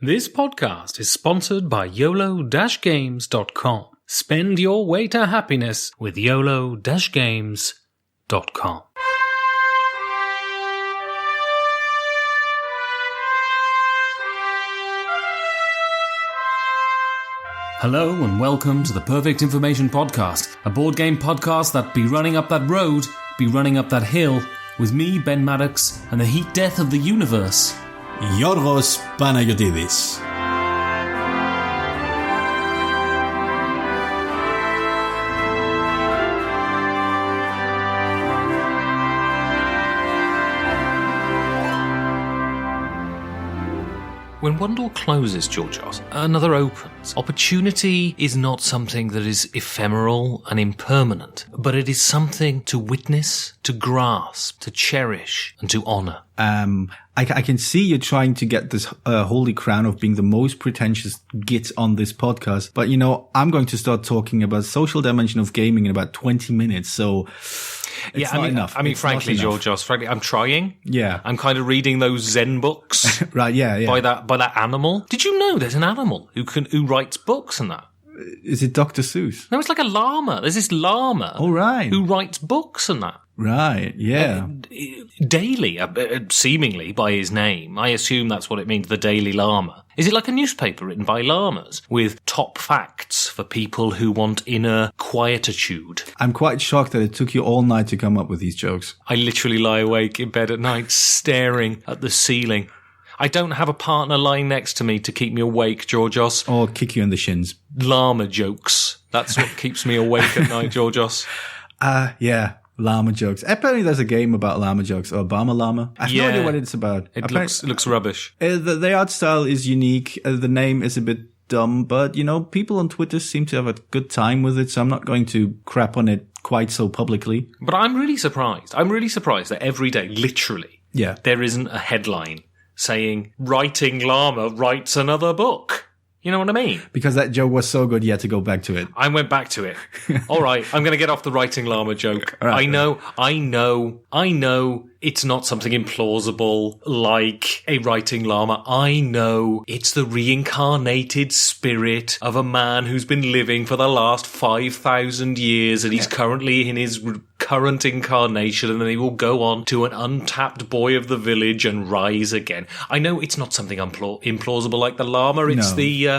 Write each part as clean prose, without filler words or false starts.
This podcast is sponsored by YOLO-Games.com. Spend your way to happiness with YOLO-Games.com. Hello and welcome to the Perfect Information Podcast, a board game podcast that be running up that road, be running up that hill, with me, Ben Maddox, and the heat death of the universe, Yorgos Panagiotis. When one door closes, Georgios, another opens. Opportunity is not something that is ephemeral and impermanent, but it is something to witness, to grasp, to cherish, and to honour. I can see you're trying to get this holy crown of being the most pretentious git on this podcast, but I'm going to start talking about social dimension of gaming in about 20 minutes, so... It's not enough. Frankly, Georgios, I'm trying. Yeah. I'm kind of reading those Zen books. Right, yeah. By that animal. Did you know there's an animal who writes books and that? Is it Dr. Seuss? No, it's like a llama. There's this llama. Oh, right. Who writes books and that. Right, yeah. Daily, seemingly by his name. I assume that's what it means, the Daily Llama. Is it like a newspaper written by llamas with top facts for people who want inner quietude? I'm quite shocked that it took you all night to come up with these jokes. I literally lie awake in bed at night staring at the ceiling. I don't have a partner lying next to me to keep me awake, Georgios. Or kick you in the shins. Llama jokes. That's what keeps me awake at night, Georgios. Yeah. Llama jokes. Apparently there's a game about llama jokes, or Obama Llama. I have no idea what it's about. It looks rubbish. The art style is unique. The name is a bit dumb, but, people on Twitter seem to have a good time with it, so I'm not going to crap on it quite so publicly. But I'm really surprised. I'm really surprised that every day, literally, there isn't a headline saying, "Writing Llama writes another book." You know what I mean? Because that joke was so good, you had to go back to it. I went back to it. All right, I'm going to get off the writing llama joke. Right. I know it's not something implausible like a writing llama. I know it's the reincarnated spirit of a man who's been living for the last 5,000 years and he's currently in his current incarnation, and then he will go on to an untapped boy of the village and rise again. I know it's not something implausible like the llama. It's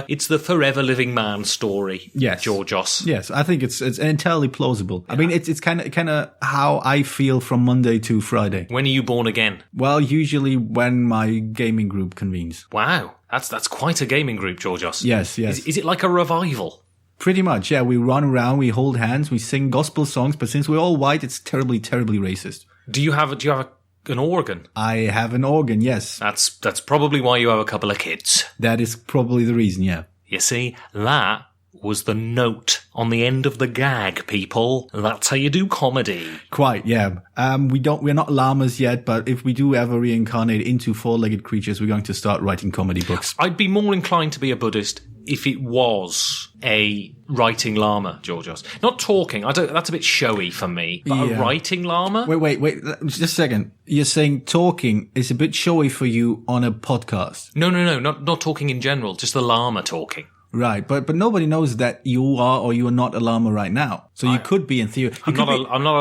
it's the forever living man story. Yes, Georgios. Yes, I think it's entirely plausible. Yeah. I mean, it's kind of how I feel from Monday to Friday. When are you born again? Well, usually when my gaming group convenes. Wow, that's quite a gaming group, Georgios. Yes. Is it like a revival? Pretty much, yeah. We run around, we hold hands, we sing gospel songs, but since we're all white, it's terribly, terribly racist. Do you have an organ? I have an organ, yes. That's probably why you have a couple of kids. That is probably the reason, yeah. You see, that was the note on the end of the gag, people. That's how you do comedy. Quite, yeah. We're not llamas yet, but if we do ever reincarnate into four-legged creatures, we're going to start writing comedy books. I'd be more inclined to be a Buddhist if it was a writing llama, Georgios. Not talking. That's a bit showy for me. But a writing llama? Wait. Just a second. You're saying talking is a bit showy for you on a podcast? No. Not talking in general. Just the llama talking. Right, but nobody knows that you are or you are not a llama right now. So you could be in theory. I'm not a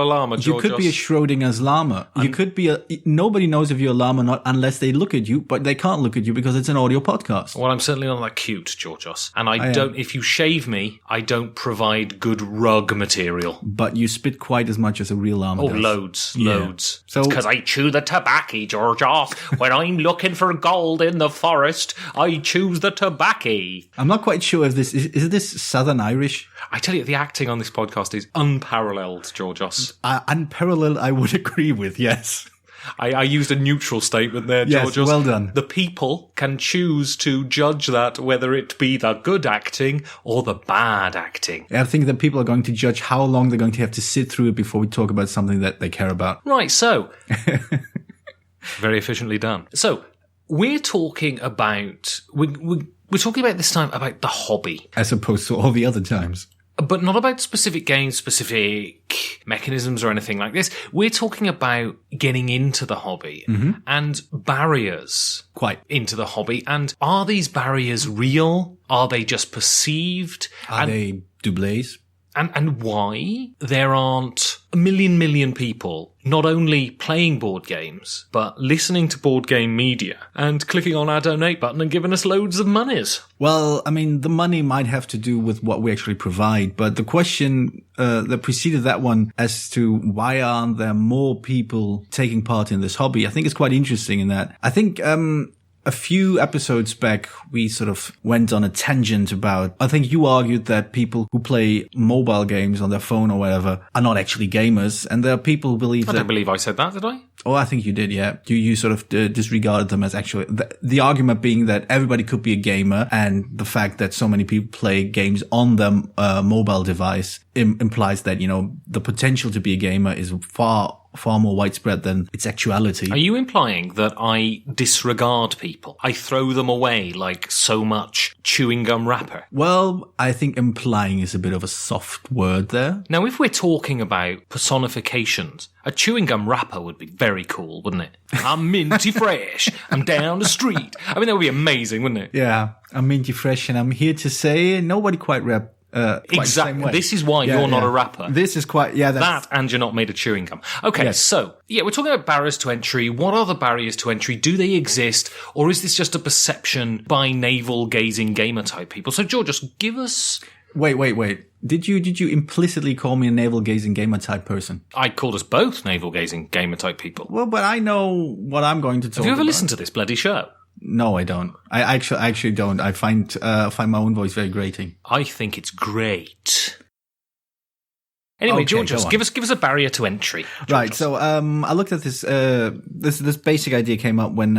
llama, Georgios. You could be a Schrodinger's llama. Nobody knows if you're a llama or not unless they look at you, but they can't look at you because it's an audio podcast. Well, I'm certainly not that cute, Georgios. And if you shave me, I don't provide good rug material. But you spit quite as much as a real llama does. Loads. So, it's because I chew the tobacco, Georgios. When I'm looking for gold in the forest, I choose the tobacco. I'm not quite sure if this is this Southern Irish. I tell you, the acting on this podcast is unparalleled, Georgios. Unparalleled, I would agree with, yes. I used a neutral statement there, Georgios. Yes, well done. The people can choose to judge that, whether it be the good acting or the bad acting. I think that people are going to judge how long they're going to have to sit through it before we talk about something that they care about. Right, so. Very efficiently done. So, we're talking about... We're talking about this time about the hobby. As opposed to all the other times. But not about specific games, specific mechanisms or anything like this. We're talking about getting into the hobby and barriers into the hobby. And are these barriers real? Are they just perceived? Are they doublés? And why there aren't a million people not only playing board games, but listening to board game media and clicking on our donate button and giving us loads of monies? Well, I mean, the money might have to do with what we actually provide, but the question that preceded that one as to why aren't there more people taking part in this hobby, I think is quite interesting in that. I think a few episodes back, we sort of went on a tangent about, I think you argued that people who play mobile games on their phone or whatever are not actually gamers. And there are people who believe I don't believe I said that, did I? Oh, I think you did, yeah. You sort of disregarded them as actually, the argument being that everybody could be a gamer, and the fact that so many people play games on their mobile device implies that, you know, the potential to be a gamer is far more widespread than its actuality. Are you implying that I disregard people? I throw them away like so much chewing gum wrapper? Well, I think implying is a bit of a soft word there. Now, if we're talking about personifications, a chewing gum wrapper would be very cool, wouldn't it? I'm minty fresh. I'm down the street. I mean, that would be amazing, wouldn't it? Yeah, I'm minty fresh, and I'm here to say nobody quite rap. Exactly. This is why you're not a rapper. This is quite, that, and you're not made of chewing gum. Okay, So, we're talking about barriers to entry. What are the barriers to entry? Do they exist? Or is this just a perception by navel-gazing gamer-type people? So, George, just give us... Wait. Did you implicitly call me a navel-gazing gamer-type person? I called us both navel-gazing gamer-type people. Well, but I know what I'm going to talk about. Have you ever listened to this bloody show? No, I don't. I actually don't. I find my own voice very grating. I think it's great. Anyway, George, give us a barrier to entry. Right. So, I looked at this, this basic idea came up when,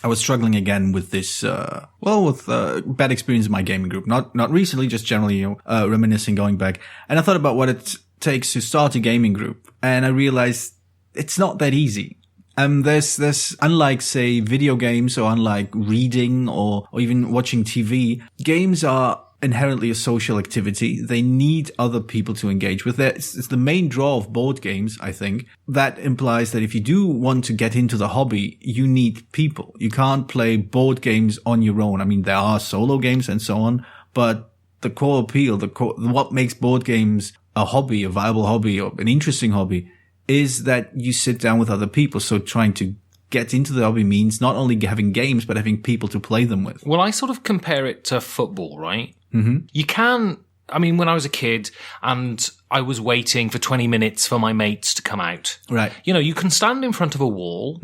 I was struggling again with this, bad experience in my gaming group. Not recently, just generally, reminiscing, going back. And I thought about what it takes to start a gaming group. And I realized it's not that easy. There's, unlike, say, video games or unlike reading or even watching TV, games are inherently a social activity. They need other people to engage with. It's the main draw of board games, I think. That implies that if you do want to get into the hobby, you need people. You can't play board games on your own. I mean, there are solo games and so on, but the core appeal, what makes board games a hobby, a viable hobby, or an interesting hobby, is that you sit down with other people. So trying to get into the hobby means not only having games, but having people to play them with. Well, I sort of compare it to football, right? Mm-hmm. You can, I mean, when I was a kid and I was waiting for 20 minutes for my mates to come out. Right. You know, you can stand in front of a wall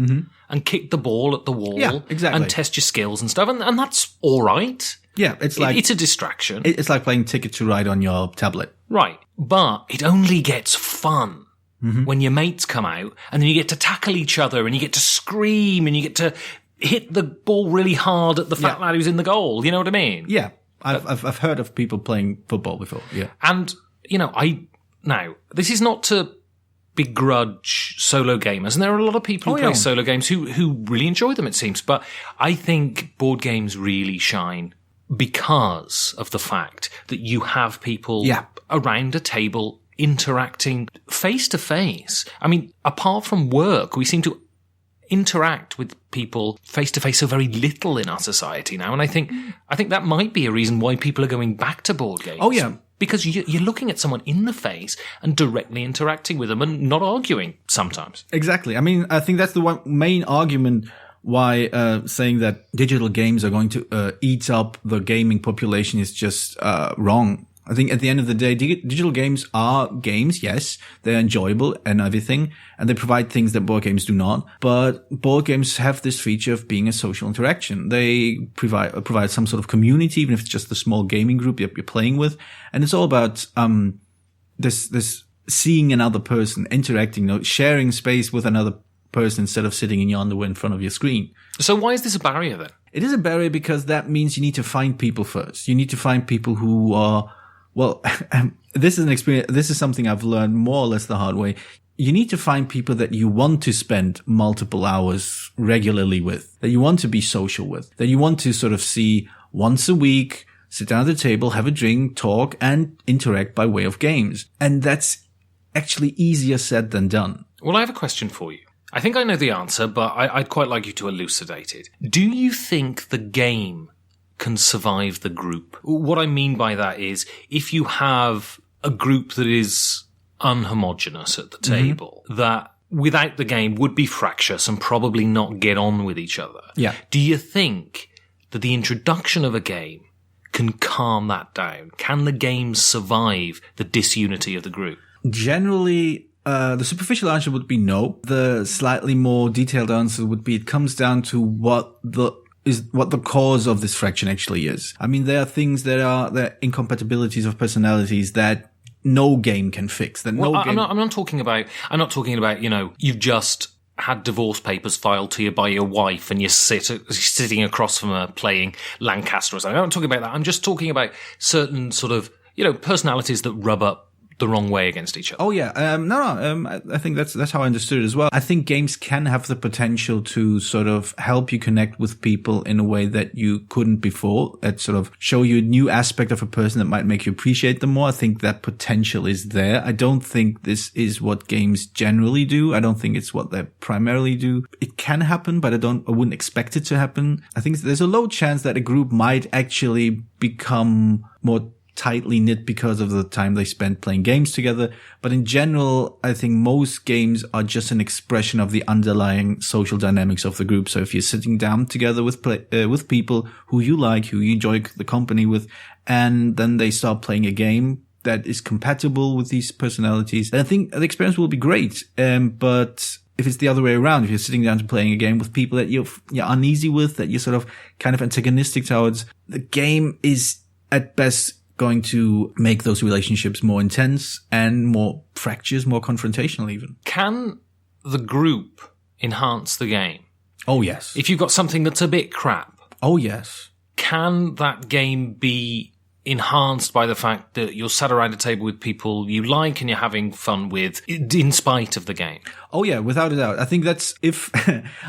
and kick the ball at the wall. Yeah, exactly. And test your skills and stuff. And that's all right. Yeah, it's like... It's a distraction. It's like playing Ticket to Ride on your tablet. Right. But it only gets fun when your mates come out, and then you get to tackle each other, and you get to scream, and you get to hit the ball really hard at the fat lad who's in the goal. You know what I mean? Yeah. I've heard of people playing football before. Yeah. And, you know, now, this is not to begrudge solo gamers, and there are a lot of people who play solo games who really enjoy them, it seems. But I think board games really shine because of the fact that you have people around a table interacting face to face. I mean, apart from work, we seem to interact with people face to face so very little in our society now. And I think that might be a reason why people are going back to board games. Oh, yeah. Because you're looking at someone in the face and directly interacting with them and not arguing sometimes. Exactly. I mean, I think that's the one main argument why saying that digital games are going to eat up the gaming population is just wrong. I think at the end of the day, digital games are games. Yes, they're enjoyable and everything, and they provide things that board games do not. But board games have this feature of being a social interaction. They provide some sort of community, even if it's just a small gaming group you're playing with. And it's all about this seeing another person, interacting, sharing space with another person instead of sitting in your underwear in front of your screen. So why is this a barrier then? It is a barrier because that means you need to find people first. You need to find people who are... Well, this is an experience. This is something I've learned more or less the hard way. You need to find people that you want to spend multiple hours regularly with, that you want to be social with, that you want to sort of see once a week, sit down at the table, have a drink, talk, and interact by way of games. And that's actually easier said than done. Well, I have a question for you. I think I know the answer, but I'd quite like you to elucidate it. Do you think the game can survive the group? What I mean by that is, if you have a group that is unhomogeneous at the table, that without the game would be fractious and probably not get on with each other. Yeah. Do you think that the introduction of a game can calm that down? Can the game survive the disunity of the group? Generally, the superficial answer would be no. The slightly more detailed answer would be it comes down to what the cause of this fraction actually is. I mean, there are things that are incompatibilities of personalities that no game can fix. That well, no game. I'm not talking about, you've just had divorce papers filed to you by your wife and you're sitting across from her playing Lancaster or something. I'm not talking about that. I'm just talking about certain sort of, personalities that rub up the wrong way against each other. Oh yeah. I think that's how I understood it as well. I think games can have the potential to sort of help you connect with people in a way that you couldn't before, that sort of show you a new aspect of a person that might make you appreciate them more. I think that potential is there. I don't think this is what games generally do. I don't think it's what they primarily do. It can happen, but I wouldn't expect it to happen. I think there's a low chance that a group might actually become more tightly knit because of the time they spend playing games together. But in general, I think most games are just an expression of the underlying social dynamics of the group. So if you're sitting down together with people who you like, who you enjoy the company with, and then they start playing a game that is compatible with these personalities, then I think the experience will be great. But if it's the other way around, if you're sitting down to playing a game with people that you're uneasy with, that you're sort of kind of antagonistic towards, the game is at best going to make those relationships more intense and more fractious, more confrontational even. Can the group enhance the game? Oh, yes. If you've got something that's a bit crap. Oh, yes. Can that game be enhanced by the fact that you're sat around a table with people you like and you're having fun with, in spite of the game? Oh, yeah, without a doubt. I think that's if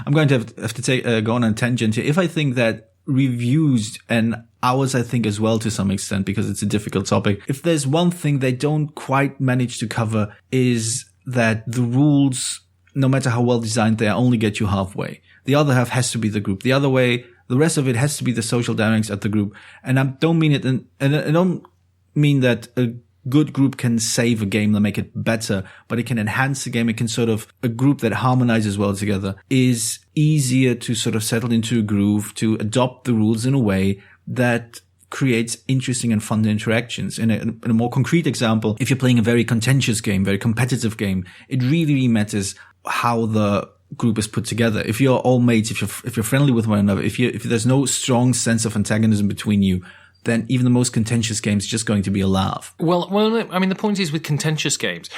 I'm going to have to go on a tangent here. If I think that reviews and ours, I think as well to some extent, because it's a difficult topic, if there's one thing they don't quite manage to cover is that the rules, no matter how well designed they are, only get you halfway. The other half has to be the group. The other way, the rest of it has to be the social dynamics at the group. And I don't mean it, and I don't mean that a good group can save a game and make it better, but it can enhance the game. It can a group that harmonizes well together is easier to sort of settle into a groove, to adopt the rules in a way that creates interesting and fun interactions. In a more concrete example, if you're playing a very contentious game, very competitive game, it really matters how the group is put together. If you're all mates, if you're friendly with one another, if there's no strong sense of antagonism between you, then even the most contentious game is just going to be a laugh. Well, I mean, the point is with contentious games,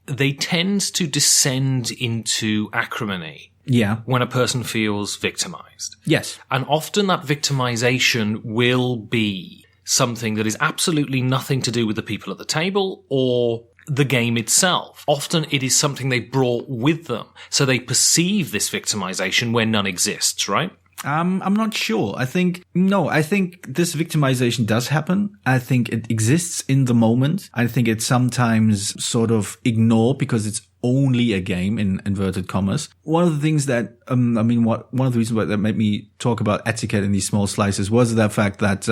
they tend to descend into acrimony. Yeah. When a person feels victimized. Yes. And often that victimization will be something that is absolutely nothing to do with the people at the table or the game itself. Often it is something they brought with them. So they perceive this victimization where none exists, right? I'm not sure. I think this victimization does happen. I think it exists in the moment. I think it's sometimes sort of ignored because it's only a game in inverted commas. One of the things that, one of the reasons that made me talk about etiquette in these small slices was the fact that,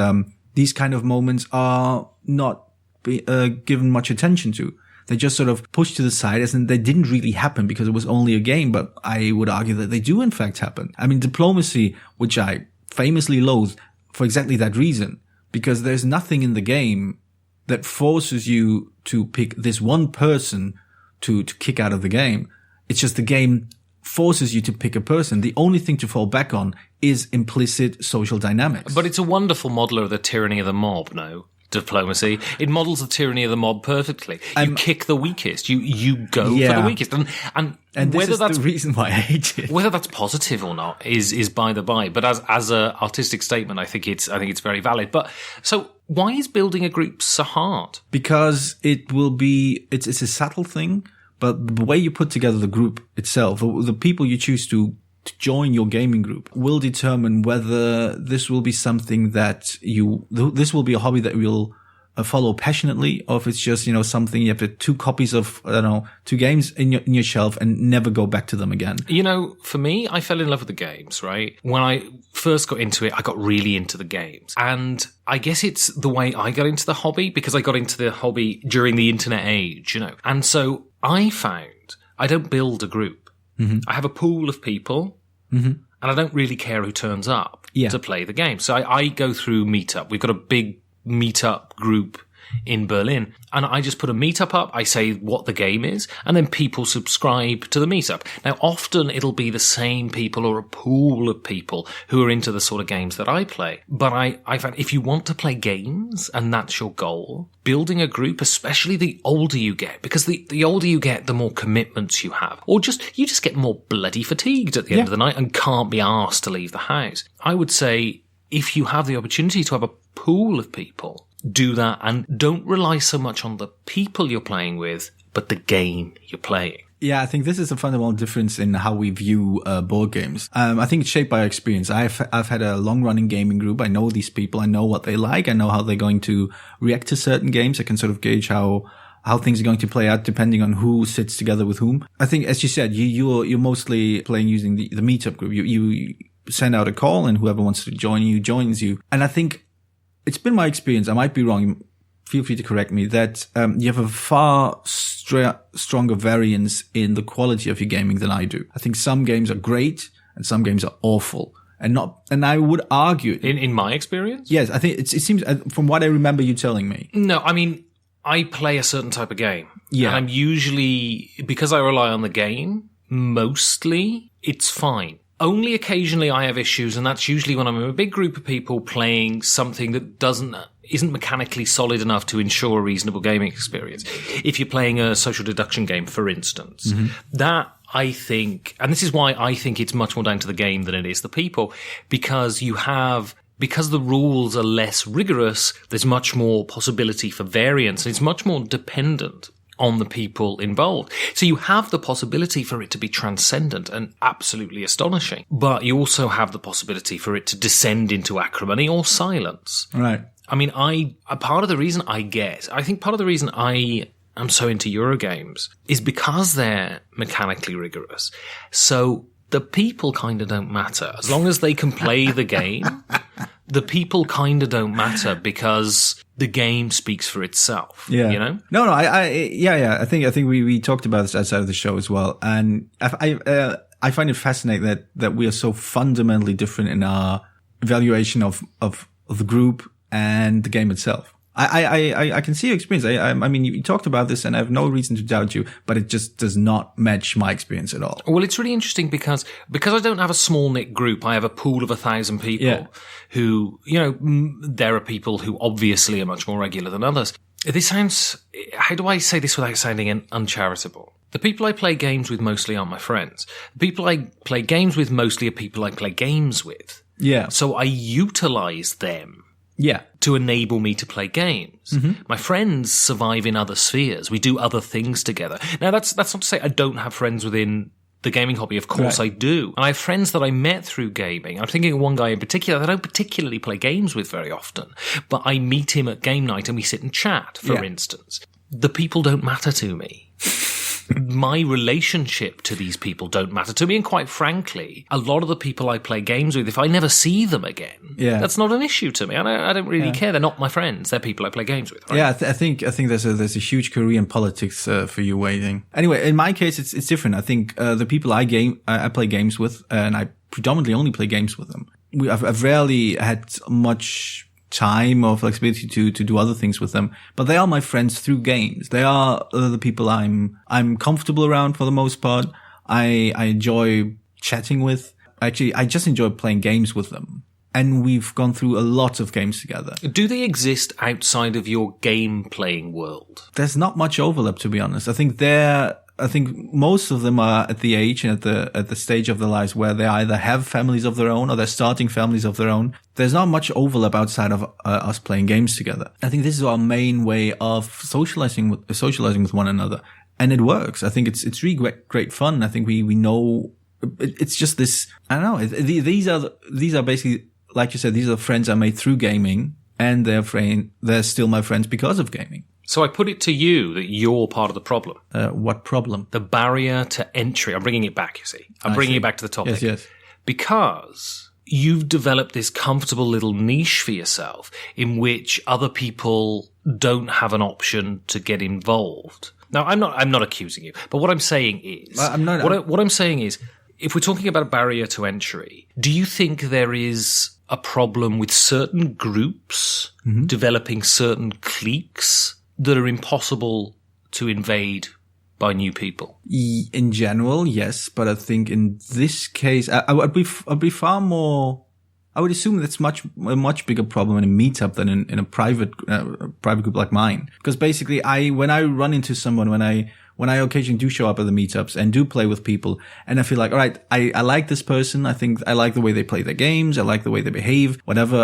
these kind of moments are not given much attention to. They just sort of pushed to the side as in they didn't really happen because it was only a game, but I would argue that they do in fact happen. I mean, diplomacy, which I famously loathe for exactly that reason, because there's nothing in the game that forces you to pick this one person to kick out of the game. It's just the game forces you to pick a person. The only thing to fall back on is implicit social dynamics. But it's a wonderful modeler of the tyranny of the mob, no? Diplomacy. It models the tyranny of the mob perfectly. You kick the weakest. You go for the weakest. And whether that's the reason why I hate it. Whether that's positive or not is by the by. But as a artistic statement, I think it's very valid. But so why is building a group so hard? Because it's a subtle thing, but the way you put together the group itself, the people you choose to to join your gaming group will determine whether this will be something that this will be a hobby that you'll follow passionately, or if it's just, something you have 2 copies of, 2 games in your shelf and never go back to them again. For me, I fell in love with the games, right? When I first got into it, I got really into the games. And I guess it's the way I got into the hobby, because I got into the hobby during the internet age, And so I found I don't build a group. Mm-hmm. I have a pool of people, mm-hmm. and I don't really care who turns up to play the game. So I go through Meetup. We've got a big meetup group in Berlin, and I just put a meetup up. I say what the game is, and then people subscribe to the meetup. Now, often it'll be the same people or a pool of people who are into the sort of games that I play. But I found if you want to play games and that's your goal, building a group, especially the older you get, because the older you get, the more commitments you have, or you just get more bloody fatigued at the end of the night and can't be asked to leave the house. I would say if you have the opportunity to have a pool of people, do that, and don't rely so much on the people you're playing with, but the game you're playing. Yeah, I think this is a fundamental difference in how we view board games. I think it's shaped by experience. I've had a long-running gaming group. I know these people. I know what they like. I know how they're going to react to certain games. I can sort of gauge how things are going to play out depending on who sits together with whom. I think, as you said, you're mostly playing using the meetup group. You send out a call, and whoever wants to join you joins you. And I think it's been my experience, I might be wrong, feel free to correct me, that you have a far stronger variance in the quality of your gaming than I do. I think some games are great and some games are awful. And I would argue... In my experience? Yes, I think it seems, from what I remember you telling me. No, I mean, I play a certain type of game. Yeah. And I'm usually, because I rely on the game, mostly it's fine. Only occasionally I have issues, and that's usually when I'm in a big group of people playing something that isn't mechanically solid enough to ensure a reasonable gaming experience. If you're playing a social deduction game, for instance, mm-hmm. that I think, and this is why I think it's much more down to the game than it is the people, because the rules are less rigorous, there's much more possibility for variance, and it's much more dependent on the people involved. So you have the possibility for it to be transcendent and absolutely astonishing, but you also have the possibility for it to descend into acrimony or silence. Right. I mean, part of the reason I am so into Eurogames is because they're mechanically rigorous. So the people kind of don't matter. As long as they can play the game, the people kind of don't matter, because the game speaks for itself. Yeah. No, I think we talked about this outside of the show as well. And I find it fascinating that we are so fundamentally different in our evaluation of the group and the game itself. I can see your experience. I mean, you talked about this, and I have no reason to doubt you, but it just does not match my experience at all. Well, it's really interesting because I don't have a small knit group. I have a pool of 1,000 people who, there are people who obviously are much more regular than others. This sounds, how do I say this without sounding uncharitable? The people I play games with mostly aren't my friends. The people I play games with mostly are people I play games with. Yeah. So I utilize them. Yeah. To enable me to play games. Mm-hmm. My friends survive in other spheres. We do other things together. Now, that's not to say I don't have friends within the gaming hobby. Of course I do. And I have friends that I met through gaming. I'm thinking of one guy in particular that I don't particularly play games with very often, but I meet him at game night and we sit and chat, for instance. The people don't matter to me. My relationship to these people don't matter to me, and quite frankly, a lot of the people I play games with, if I never see them again, that's not an issue to me. I don't really care. They're not my friends. They're people I play games with. Right? Yeah, I think there's a huge career in politics for you waiting. Anyway, in my case, it's different. I think the people I play games with, and I predominantly only play games with them. I've rarely had much time or flexibility to do other things with them, but they are my friends through games. They are the people I'm comfortable around for the most part. I enjoy chatting with. Actually, I just enjoy playing games with them. And we've gone through a lot of games together. Do they exist outside of your game playing world? There's not much overlap, to be honest. I think most of them are at the age and at the stage of their lives where they either have families of their own or they're starting families of their own. There's not much overlap outside of us playing games together. I think this is our main way of socializing with one another, and it works. I think it's really great fun. I think we know it's just this, I don't know. These are basically, like you said, these are friends I made through gaming, and they're still my friends because of gaming. So I put it to you that you're part of the problem. What problem? The barrier to entry. I'm bringing it back, you see. I'm bringing it back to the topic. Yes. Because you've developed this comfortable little niche for yourself in which other people don't have an option to get involved. Now, I'm not accusing you, but what I'm saying is, what I'm saying is, if we're talking about a barrier to entry, do you think there is a problem with certain groups developing certain cliques that are impossible to invade by new people? In general, yes, but I think in this case, I'd be far more. I would assume that's a much bigger problem in a meetup than in a private group like mine. Because basically, when I run into someone, when I occasionally do show up at the meetups and do play with people, and I feel like, all right, I like this person. I think I like the way they play their games. I like the way they behave. Whatever.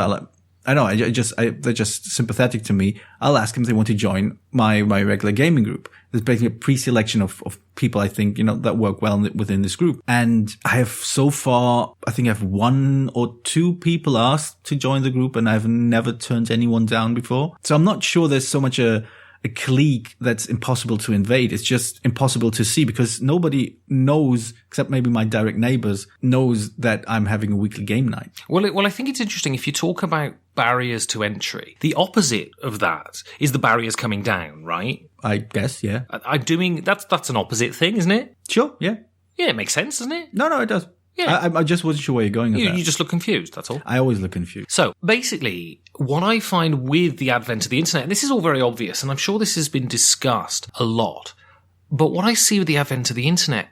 I don't know. They're just sympathetic to me. I'll ask them if they want to join my regular gaming group. There's basically a pre-selection of people I think, that work well within this group. And I have so far, I think I have 1 or 2 people asked to join the group, and I've never turned anyone down before. So I'm not sure there's so much a clique that's impossible to invade. It's just impossible to see because nobody knows, except maybe my direct neighbors, knows that I'm having a weekly game night. Well, I think it's interesting if you talk about barriers to entry. The opposite of that is the barriers coming down, right? I guess, yeah. That's an opposite thing, isn't it? Sure, yeah. Yeah, it makes sense, doesn't it? No, it does. Yeah. I just wasn't sure where you're going with that. You just look confused, that's all. I always look confused. So, basically, what I find with the advent of the internet, and this is all very obvious, and I'm sure this has been discussed a lot, but what I see with the advent of the internet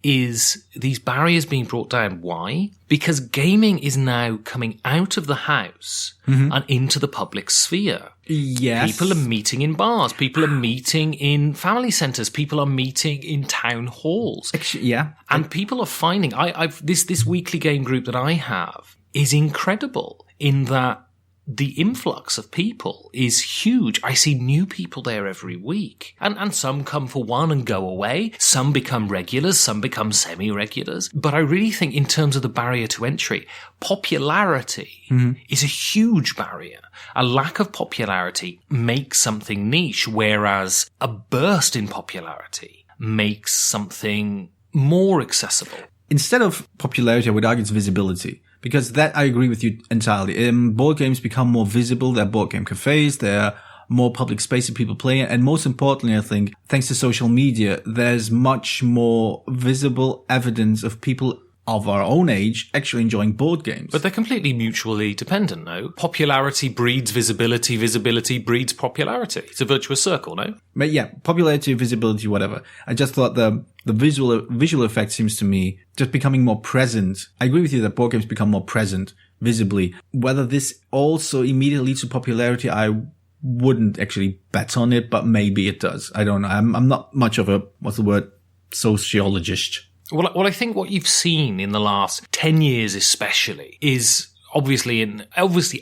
is these barriers being brought down. Why? Because gaming is now coming out of the house and into the public sphere. Yes. People are meeting in bars. People are meeting in family centres. People are meeting in town halls. Actually, yeah. And people are finding, this weekly game group that I have is incredible in that the influx of people is huge. I see new people there every week. And some come for one and go away. Some become regulars. Some become semi-regulars. But I really think in terms of the barrier to entry, popularity is a huge barrier. A lack of popularity makes something niche, whereas a burst in popularity makes something more accessible. Instead of popularity, I would argue it's visibility. Because that, I agree with you entirely. Board games become more visible. There are board game cafes. There are more public spaces people play. And most importantly, I think, thanks to social media, there's much more visible evidence of people of our own age actually enjoying board games. But they're completely mutually dependent, no? Popularity breeds visibility. Visibility breeds popularity. It's a virtuous circle, no? But yeah, popularity, visibility, whatever. I just thought the visual effect seems to me just becoming more present. I agree with you that board games become more present visibly. Whether this also immediately leads to popularity, I wouldn't actually bet on it, but maybe it does. I don't know. I'm not much of a, sociologist. Well, I think what you've seen in the last 10 years especially is obviously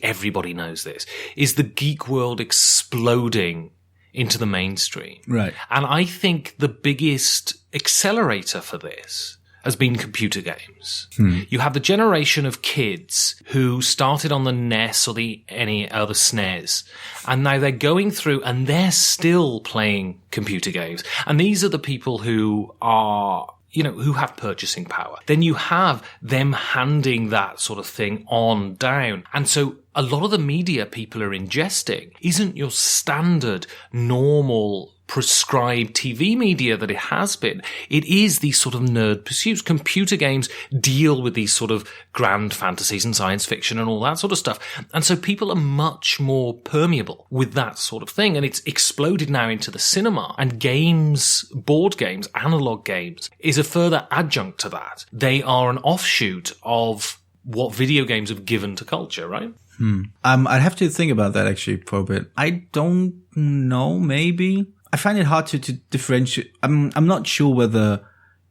everybody knows this, is the geek world exploding into the mainstream. Right. And I think the biggest accelerator for this has been computer games. You have the generation of kids who started on the NES or the SNES, and now they're going through and they're still playing computer games. And these are the people who are, who have purchasing power. Then you have them handing that sort of thing on down. And so a lot of the media people are ingesting isn't your standard, normal, prescribed TV media that it has been. It is these sort of nerd pursuits. Computer games deal with these sort of grand fantasies and science fiction and all that sort of stuff. And so people are much more permeable with that sort of thing. And it's exploded now into the cinema. And games, board games, analog games, is a further adjunct to that. They are an offshoot of what video games have given to culture, right? I'd have to think about that actually for a bit. I don't know, maybe. I find it hard to differentiate. I'm not sure whether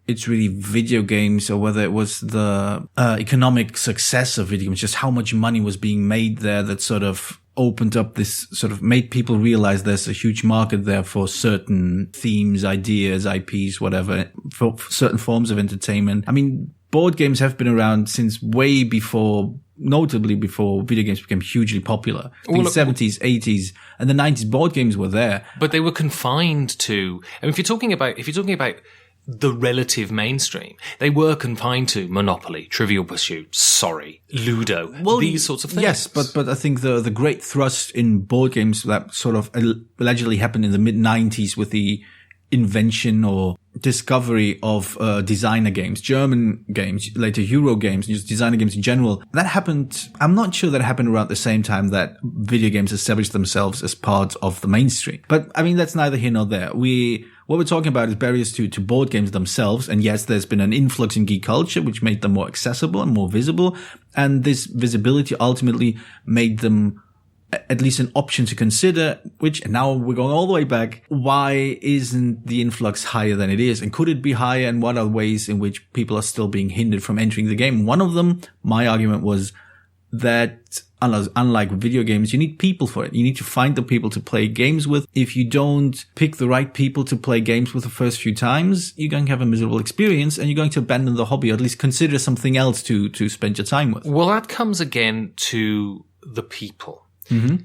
it's really video games or whether it was the economic success of video games, just how much money was being made there that sort of opened up this, sort of made people realize there's a huge market there for certain themes, ideas, IPs, whatever, for certain forms of entertainment. I mean, board games have been around since way before, notably before video games became hugely popular. In the 70s, 80s, and the 90s, board games were there. But they were confined to, I mean, if you're talking about the relative mainstream, they were confined to Monopoly, Trivial Pursuit, Ludo, these sorts of things. Yes, but I think the great thrust in board games that sort of allegedly happened in the mid-90s with the invention or discovery of designer games, German games, later Euro games, just designer games in general. That happened, I'm not sure that happened around the same time that video games established themselves as part of the mainstream. But I mean, that's neither here nor there. What we're talking about is barriers to board games themselves. And yes, there's been an influx in geek culture, which made them more accessible and more visible. And this visibility ultimately made them at least an option to consider, which, and now we're going all the way back. Why isn't the influx higher than it is? And could it be higher? And what are ways in which people are still being hindered from entering the game? One of them, my argument was that unlike video games, you need people for it. You need to find the people to play games with. If you don't pick the right people to play games with the first few times, you're going to have a miserable experience and you're going to abandon the hobby, or at least consider something else to spend your time with. Well, that comes again to the people. Mm-hmm.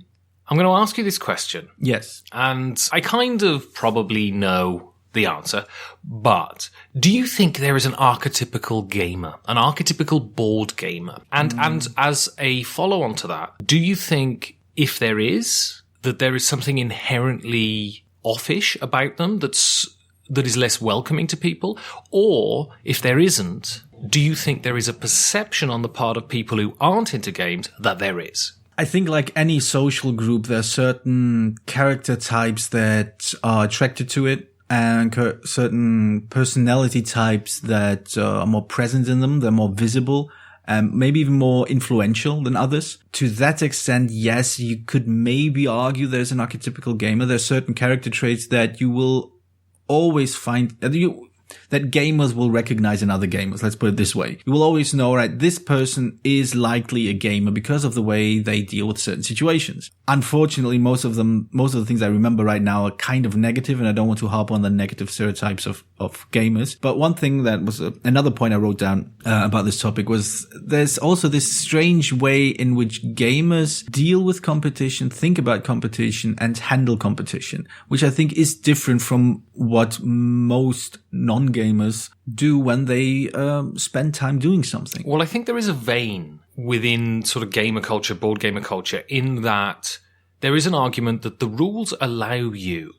I'm going to ask you this question. Yes. And I kind of probably know the answer, but do you think there is an archetypical gamer, an archetypical board gamer? And as a follow-on to that, do you think if there is, that there is something inherently offish about them that is less welcoming to people? Or if there isn't, do you think there is a perception on the part of people who aren't into games that there is? I think like any social group, there are certain character types that are attracted to it, and certain personality types that are more present in them. They're more visible, and maybe even more influential than others. To that extent, yes, you could maybe argue there's an archetypical gamer. There's certain character traits that you will always find that gamers will recognize in other gamers. Let's put it this way. You will always know, right, this person is likely a gamer because of the way they deal with certain situations. Unfortunately, most of the things I remember right now are kind of negative, and I don't want to harp on the negative stereotypes of gamers. But one thing that was another point I wrote down about this topic was there's also this strange way in which gamers deal with competition, think about competition, and handle competition, which I think is different from what most non-gamers do when they spend time doing something. Well, I think there is a vein within sort of gamer culture, board gamer culture, in that there is an argument that the rules allow you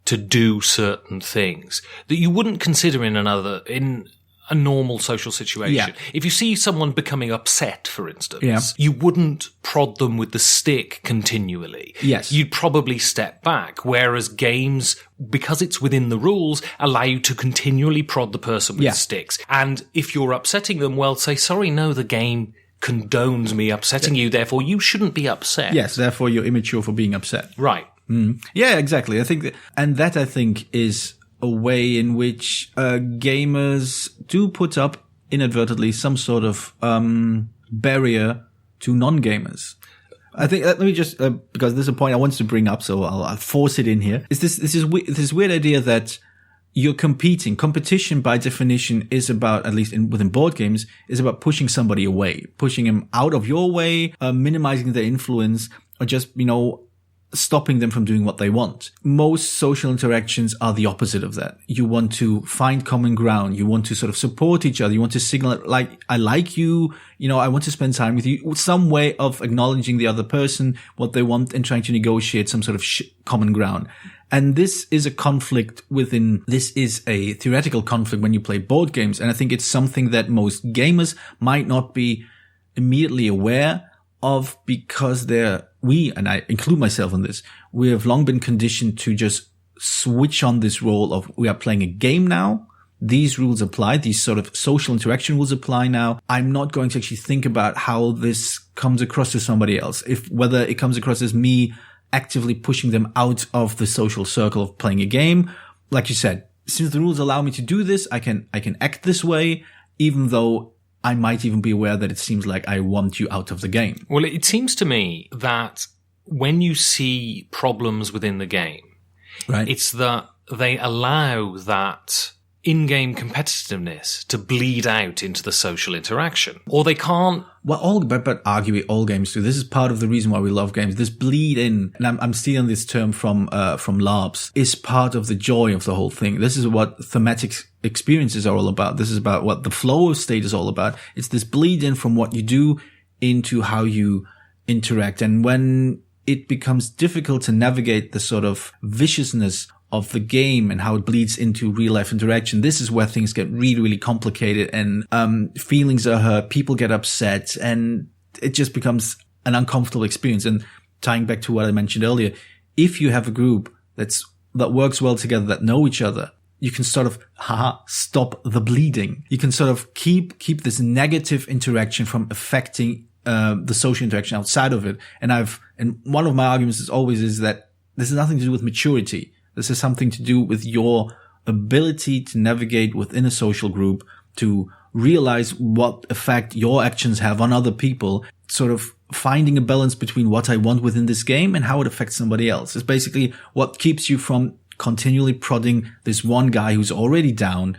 to do certain things that you wouldn't consider in a normal social situation. Yeah. If you see someone becoming upset, for instance, you wouldn't prod them with the stick continually. Yes. You'd probably step back, whereas games, because it's within the rules, allow you to continually prod the person with sticks. And if you're upsetting them, well, say, sorry, no, the game condones me upsetting you, therefore you shouldn't be upset. Yes, therefore you're immature for being upset. Right. Yeah, exactly. I think that I think is a way in which gamers do put up inadvertently some sort of barrier to non-gamers. I think let me just because there's a point I wanted to bring up, so I'll force it in here. Is this weird idea that you're competing? Competition by definition is about, at least within board games, is about pushing somebody away, pushing them out of your way, minimizing their influence, or just stopping them from doing what they want. Most social interactions are the opposite of that. You want to find common ground. You want to sort of support each other. You want to signal, like, I like you, I want to spend time with you. Some way of acknowledging the other person, what they want, and trying to negotiate some sort of common ground. And this is a theoretical conflict when you play board games. And I think it's something that most gamers might not be immediately aware of, because and I include myself in this, we have long been conditioned to just switch on this role of, we are playing a game now. These rules apply. These sort of social interaction rules apply now. I'm not going to actually think about how this comes across to somebody else. Whether it comes across as me actively pushing them out of the social circle of playing a game. Like you said, since the rules allow me to do this, I can act this way, even though I might even be aware that it seems like I want you out of the game. Well, it seems to me that when you see problems within the game, right, it's that they allow that in-game competitiveness to bleed out into the social interaction. Or they can't... Well, but arguably all games do. This is part of the reason why we love games. This bleed in, and I'm stealing this term from LARPs, is part of the joy of the whole thing. This is what thematic experiences are all about. This is about what the flow state is all about. It's this bleed in from what you do into how you interact. And when it becomes difficult to navigate the sort of viciousness of the game and how it bleeds into real life interaction, this is where things get really, really complicated, and feelings are hurt, people get upset, and it just becomes an uncomfortable experience. And tying back to what I mentioned earlier, if you have a group that works well together, that know each other, you can sort of stop the bleeding. You can sort of keep this negative interaction from affecting the social interaction outside of it. And one of my arguments is that this has nothing to do with maturity. This is something to do with your ability to navigate within a social group, to realize what effect your actions have on other people, sort of finding a balance between what I want within this game and how it affects somebody else. It's basically what keeps you from continually prodding this one guy who's already down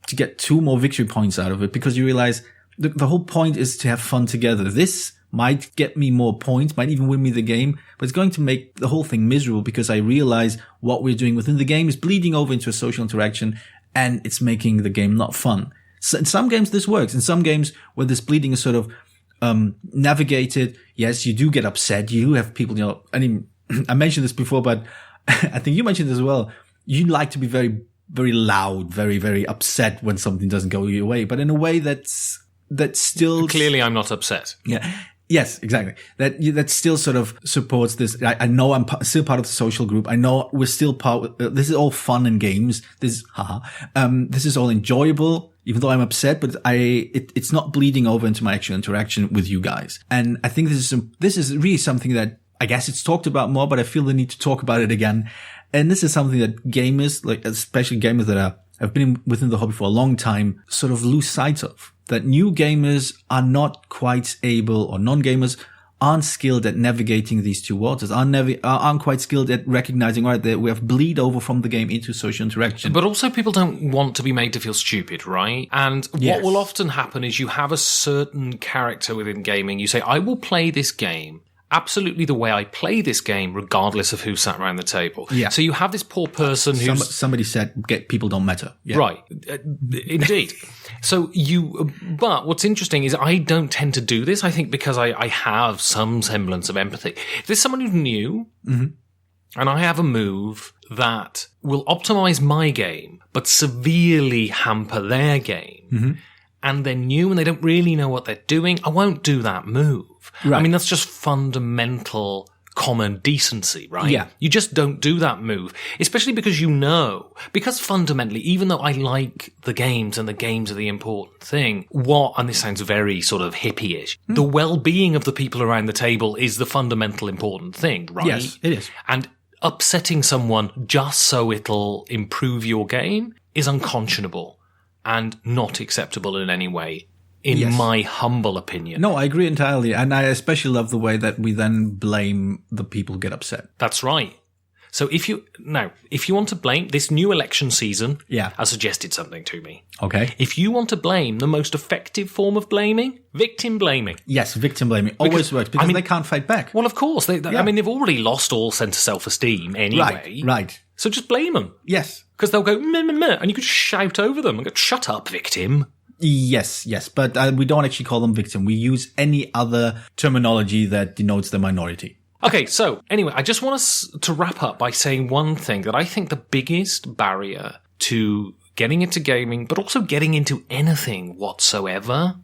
to get 2 more victory points out of it, because you realize the whole point is to have fun together. This might get me more points, might even win me the game, but it's going to make the whole thing miserable, because I realize what we're doing within the game is bleeding over into a social interaction, and it's making the game not fun. So in some games this works. In some games where this bleeding is sort of navigated, yes, you do get upset. You have people, I mean, I mentioned this before, but I think you mentioned it as well. You like to be very, very loud, very, very upset when something doesn't go your way, but in a way that's still... Clearly I'm not upset. Yeah. Yes, exactly. That still sort of supports this. I know I'm still part of the social group. I know we're still this is all fun and games. This is all enjoyable, even though I'm upset, but it's not bleeding over into my actual interaction with you guys. And I think this is really something that I guess it's talked about more, but I feel the need to talk about it again. And this is something that gamers, like especially gamers that have been within the hobby for a long time, sort of lose sight of. That new gamers are not quite able, or non-gamers aren't skilled at navigating these two waters, aren't quite skilled at recognizing, right, that we have bleed over from the game into social interaction. But also people don't want to be made to feel stupid, right? And what will often happen is you have a certain character within gaming. You say, I will play this game absolutely the way I play this game, regardless of who sat around the table. Yeah. So you have this poor person who's... Somebody said, people don't matter. Yeah. Right. Indeed. So but what's interesting is I don't tend to do this, I think, because I have some semblance of empathy. If there's someone who's new, and I have a move that will optimize my game, but severely hamper their game, and they're new and they don't really know what they're doing, I won't do that move. Right. I mean, that's just fundamental common decency, right? Yeah. You just don't do that move, especially because fundamentally, even though I like the games and the games are the important thing, and this sounds very sort of hippie-ish, the well-being of the people around the table is the fundamental important thing, right? Yes, it is. And upsetting someone just so it'll improve your game is unconscionable and not acceptable in any way. In my humble opinion. No, I agree entirely. And I especially love the way that we then blame the people who get upset. That's right. So if you want to blame, this new election season has suggested something to me. Okay. If you want to blame, the most effective form of blaming, victim blaming. Yes, victim blaming always works because they can't fight back. Well, of course. They've already lost all sense of self-esteem anyway. Right. So just blame them. Yes. Because they'll go, meh, meh, meh, and you could just shout over them and go, shut up, victim. Yes, but we don't actually call them victim. We use any other terminology that denotes the minority. Okay, so anyway, I just want us to wrap up by saying one thing that I think the biggest barrier to getting into gaming, but also getting into anything whatsoever,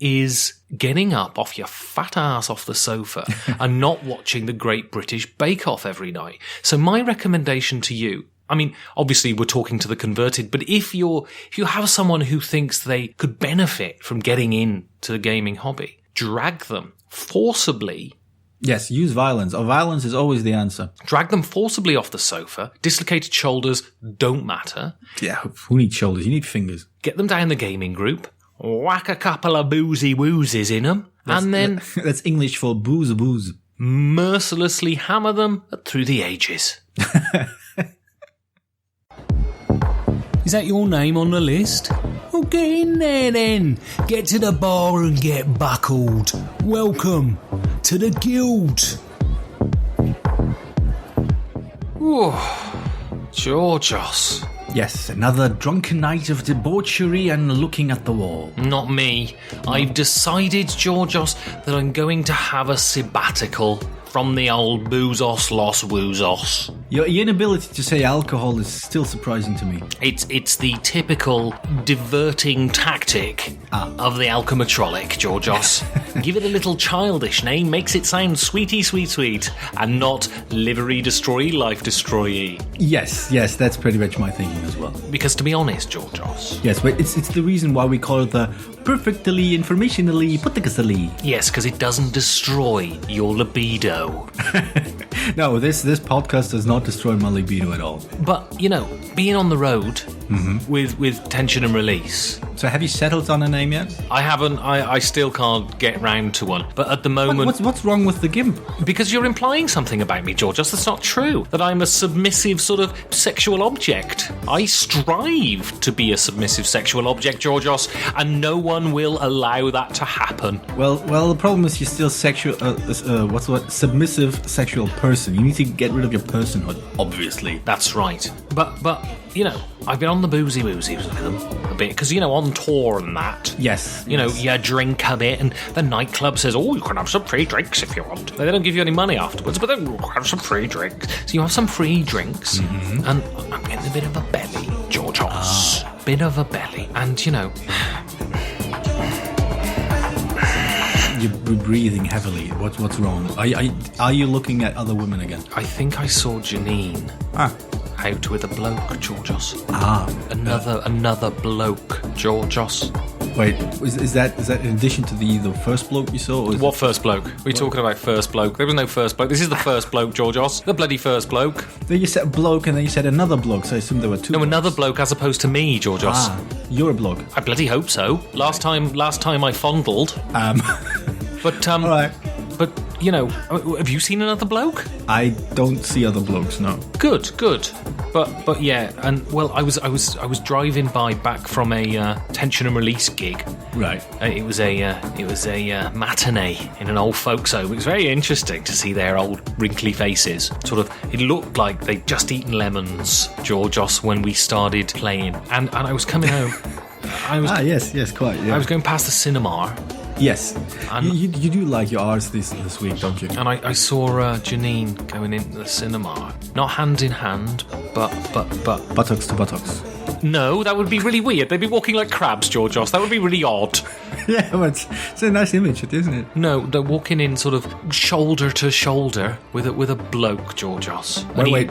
is getting up off your fat ass off the sofa and not watching the Great British Bake Off every night. So my recommendation to you, I mean, obviously we're talking to the converted, but if you have someone who thinks they could benefit from getting into the gaming hobby, drag them forcibly. Yes, use violence. Violence is always the answer. Drag them forcibly off the sofa. Dislocated shoulders don't matter. Yeah, who needs shoulders? You need fingers. Get them down the gaming group. Whack a couple of boozy woozes in them. And then... That's English for booze. Mercilessly hammer them through the ages. Is that your name on the list? Well, get in there then. Get to the bar and get buckled. Welcome to the guild. Whew. Georgios. Yes, another drunken night of debauchery and looking at the wall. Not me. I've decided, Georgios, that I'm going to have a sabbatical from the old boozos los woozos. Your inability to say alcohol is still surprising to me. It's the typical diverting tactic of the alchematrolic, Georgios. Give it a little childish name, makes it sound sweetie sweet sweet, and not livery destroy life destroy. Yes, that's pretty much my thinking as well. Because to be honest, Georgios. Yes, but it's the reason why we call it the perfectly informationally putically. Yes, because it doesn't destroy your libido. No, this podcast does not destroy my libido at all. But, being on the road with tension and release. So have you settled on a name yet? I haven't. I still can't get round to one. But at the moment... What's wrong with the gimp? Because you're implying something about me, Georgios. That's not true. That I'm a submissive sort of sexual object. I strive to be a submissive sexual object, Georgios, and no one will allow that to happen. Well, the problem is you're still submissive sexual person. You need to get rid of your personhood, obviously. That's right. But I've been on the boozy with them a bit, because, on tour and that. Yes. You drink a bit, and the nightclub says, you can have some free drinks if you want. They don't give you any money afterwards, but then have some free drinks. So you have some free drinks, and I'm getting a bit of a belly, Georgios. Bit of a belly. And, You're breathing heavily. What's wrong? Are you looking at other women again? I think I saw Janine. Out with a bloke, Georgios. Another bloke, Georgios. Wait, is that in addition to the first bloke you saw? Or what first bloke? Are we talking about first bloke? There was no first bloke. This is the first bloke, Georgios. The bloody first bloke. Then you said bloke and then you said another bloke, so I assume there were two. No, blokes. Another bloke as opposed to me, Georgios. You're a bloke. I bloody hope so. Last time I fondled. But all right. But have you seen another bloke? I don't see other blokes, no. Good. But yeah, and well, I was driving back from a tension and release gig. Right. It was a matinee in an old folks' home. It was very interesting to see their old wrinkly faces. It looked like they'd just eaten lemons, Georgios, when we started playing. And I was coming home. Yes, quite. Yeah. I was going past the cinema. Yes, you do like your arts this week, don't you? And I saw Janine going into the cinema, not hand in hand, but buttocks to buttocks. No, that would be really weird. They'd be walking like crabs, Georgios. That would be really odd. Yeah, but it's a nice image, isn't it? No, they're walking in sort of shoulder to shoulder with a bloke, Georgios. Wait.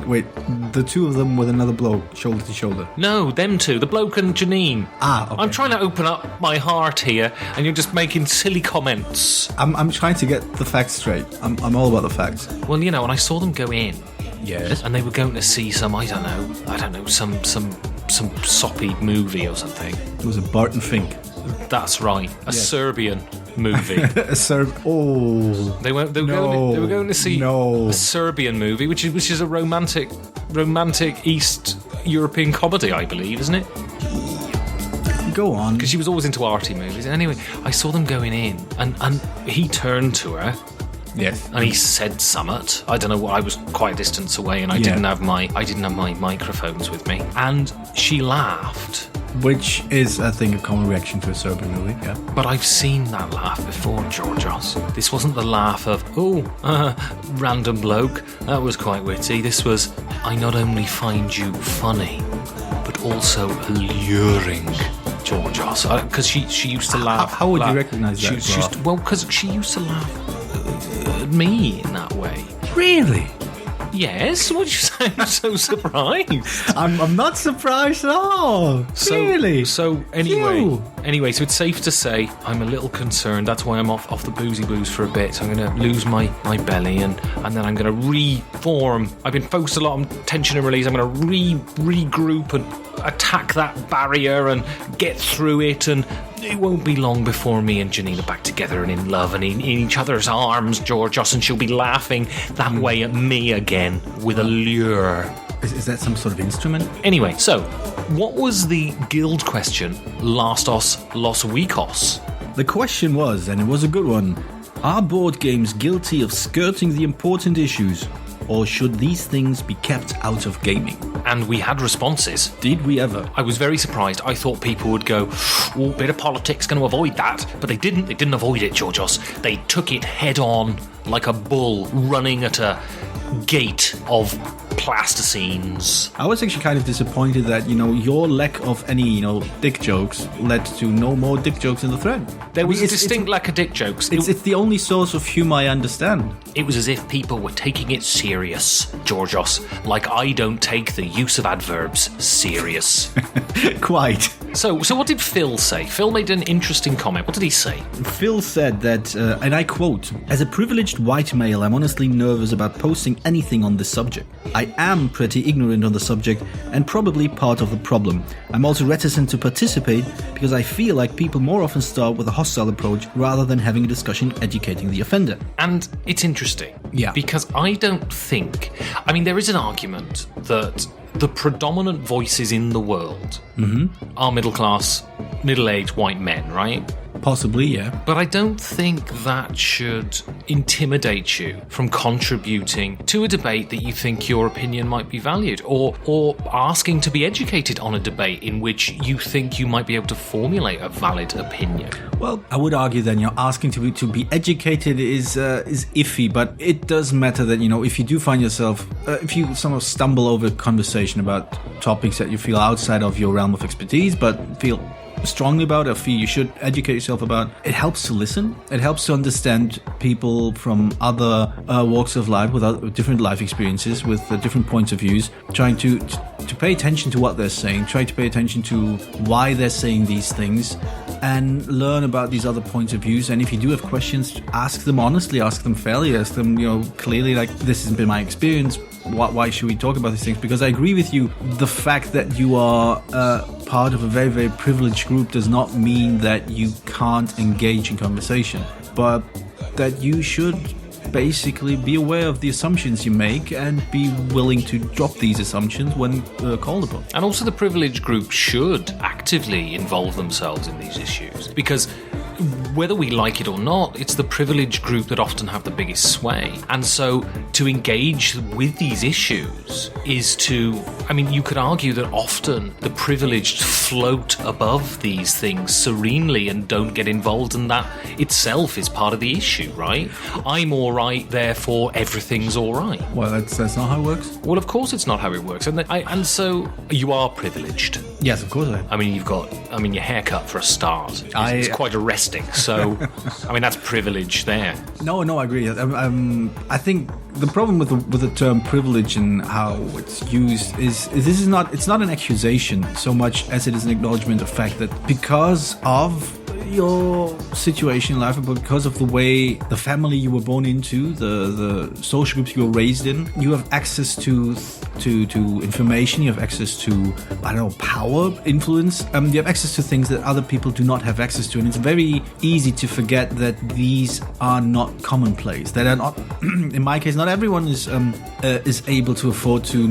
The two of them with another bloke, shoulder to shoulder. No, them two, the bloke and Janine. Okay. I'm trying to open up my heart here, and you're just making silly comments. I'm trying to get the facts straight. I'm all about the facts. Well, and I saw them go in. Yes. And they were going to see some, I don't know, some soppy movie or something. It was a Barton Fink. That's right. A Serbian movie. They were going to see a Serbian movie, which is a romantic East European comedy, I believe, isn't it? Go on. Because she was always into arty movies. And anyway, I saw them going in, and he turned to her. Yes. And he said summit. I don't know what. I was quite a distance away, and I didn't have my microphones with me. And she laughed. Which is, I think, a common reaction to a Serbian movie, yeah. But I've seen that laugh before, Georgios. This wasn't the laugh of, random bloke. That was quite witty. This was, I not only find you funny, but also alluring, Georgios. Because she used to laugh. How would you recognise that? Because she used to laugh at me in that way. Really? Yes, what you sound so surprised? I'm not surprised at all. Really? So anyway, so it's safe to say I'm a little concerned. That's why I'm off the boozy booze for a bit. I'm going to lose my belly and then I'm going to reform. I've been focused a lot on tension and release. I'm going to regroup and attack that barrier and get through it, and it won't be long before me and Janine are back together and in love and in each other's arms, Georgios, and she'll be laughing that way at me again with a lure. Is that some sort of instrument? Anyway, so what was the guild question last os los weekos? The question was, and it was a good one, are board games guilty of skirting the important issues, or should these things be kept out of gaming? And we had responses. Did we ever? I was very surprised. I thought people would go, oh, bit of politics, going to avoid that. But they didn't. They didn't avoid it, Georgios. They took it head on like a bull running at a gate of plasticines. I was actually kind of disappointed that, your lack of any, dick jokes led to no more dick jokes in the thread. There was a distinct lack of dick jokes. It's the only source of humor I understand. It was as if people were taking it serious, Georgios, like I don't take the use of adverbs serious. Quite. So what did Phil say? Phil made an interesting comment. What did he say? Phil said that, and I quote, "As a privileged white male, I'm honestly nervous about posting anything on this subject. I am pretty ignorant on the subject and probably part of the problem. I'm also reticent to participate because I feel like people more often start with a hostile approach rather than having a discussion educating the offender." And it's interesting. Yeah. Because I don't think... I mean, there is an argument that the predominant voices in the world are middle-class, middle-aged white men, right? Possibly, yeah. But I don't think that should intimidate you from contributing to a debate that you think your opinion might be valued, or asking to be educated on a debate in which you think you might be able to formulate a valid opinion. Well, I would argue then asking to be educated is iffy, but it does matter that, if you do find yourself, if you somehow stumble over a conversation about topics that you feel outside of your realm of expertise, but feel strongly about or feel you should educate yourself about, it helps to listen. It helps to understand people from other walks of life with different life experiences, with different points of views, trying to pay attention to what they're saying, try to pay attention to why they're saying these things, and learn about these other points of views. And if you do have questions, ask them honestly, ask them fairly, ask them, clearly, like, this has been my experience. Why should we talk about these things? Because I agree with you, the fact that you are part of a very, very privileged group does not mean that you can't engage in conversation, but that you should basically be aware of the assumptions you make and be willing to drop these assumptions when called upon. And also the privileged group should actively involve themselves in these issues, because whether we like it or not, it's the privileged group that often have the biggest sway. And so to engage with these issues is to, I mean, you could argue that often the privileged float above these things serenely and don't get involved, and that itself is part of the issue, right? I'm all right, therefore everything's all right. Well, that's not how it works. Well, of course it's not how it works. And so you are privileged. Yes, of course I am. I mean, your haircut for a start. It's quite arresting. So, I mean, that's privilege there. No, I agree. I think the problem with the term privilege and how it's used is it's not an accusation so much as it is an acknowledgement of the fact that because of your situation in life, but because of the way the family you were born into, the social groups you were raised in, you have access to information, you have access to, power, influence, you have access to things that other people do not have access to, and it's very easy to forget that these are not commonplace, that are not, in my case, not everyone is able to afford to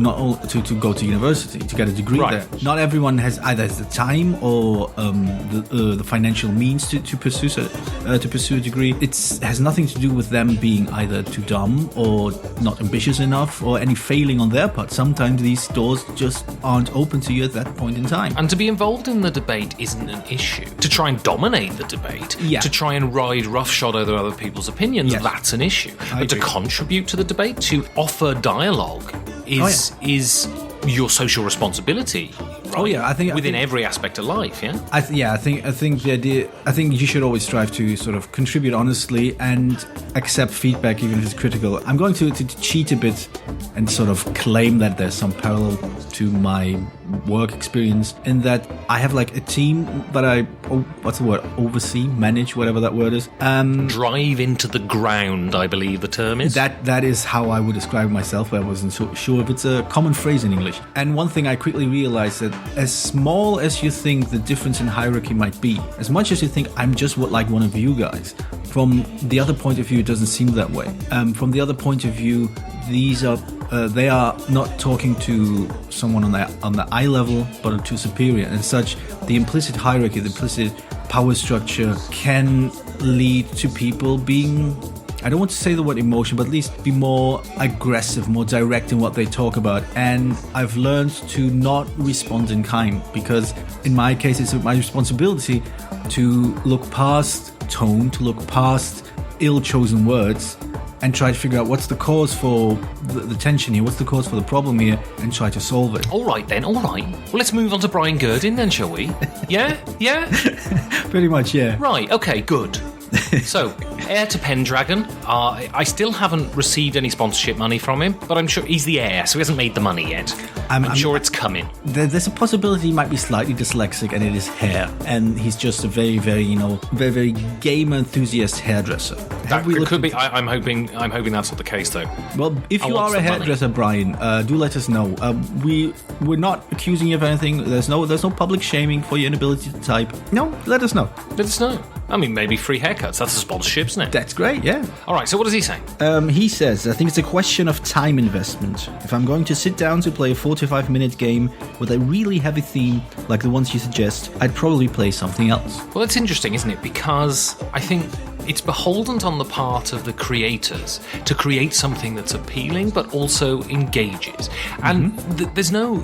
go to university, to get a degree there. Not everyone has either the time or the financial means to pursue a degree. It has nothing to do with them being either too dumb or not ambitious enough or any failing on their part. Sometimes these doors just aren't open to you at that point in time. And to be involved in the debate isn't an issue. To try and dominate the debate, to try and ride roughshod over other people's opinions, that's an issue. But to contribute to the debate, to offer dialogue is your social responsibility. Right? Oh yeah, I think within every aspect of life, yeah. I think the idea. I think you should always strive to sort of contribute honestly and accept feedback even if it's critical. I'm going to cheat a bit and sort of claim that there's some parallel to my work experience in that I have like a team that I oversee, manage, whatever that word is. Drive into the ground, I believe the term is. That is how I would describe myself. I wasn't so sure if it's a common phrase in English. And one thing I quickly realized that as small as you think the difference in hierarchy might be, as much as you think I'm just like one of you guys, from the other point of view, it doesn't seem that way. From the other point of view, these are they are not talking to someone on the eye level, but to superior. And such, the implicit hierarchy, the implicit power structure can lead to people being, I don't want to say the word emotion, but at least be more aggressive, more direct in what they talk about. And I've learned to not respond in kind, because in my case, it's my responsibility to look past tone, to look past ill-chosen words, and try to figure out what's the cause for the tension here, what's the cause for the problem here, and try to solve it. All right. Well, let's move on to Brian Gurdin then, shall we? Yeah? Pretty much, yeah. Right, okay, good. So, heir to Pendragon. I still haven't received any sponsorship money from him, but I'm sure he's the heir, so he hasn't made the money yet. I'm sure it's coming. There's a possibility he might be slightly dyslexic, and it is hair, and he's just a very, very, very game enthusiast hairdresser. That could be. I'm hoping that's not the case, though. Well, if you are a hairdresser, Brian, do let us know. We're not accusing you of anything. There's no public shaming for your inability to type. No, let us know. Let us know. I mean, maybe free haircuts. That's a sponsorship, isn't it? That's great, yeah. All right, so what does he say? He says, I think it's a question of time investment. If I'm going to sit down to play a 45-minute game with a really heavy theme, like the ones you suggest, I'd probably play something else. Well, that's interesting, isn't it? Because I think it's beholden on the part of the creators to create something that's appealing but also engages. And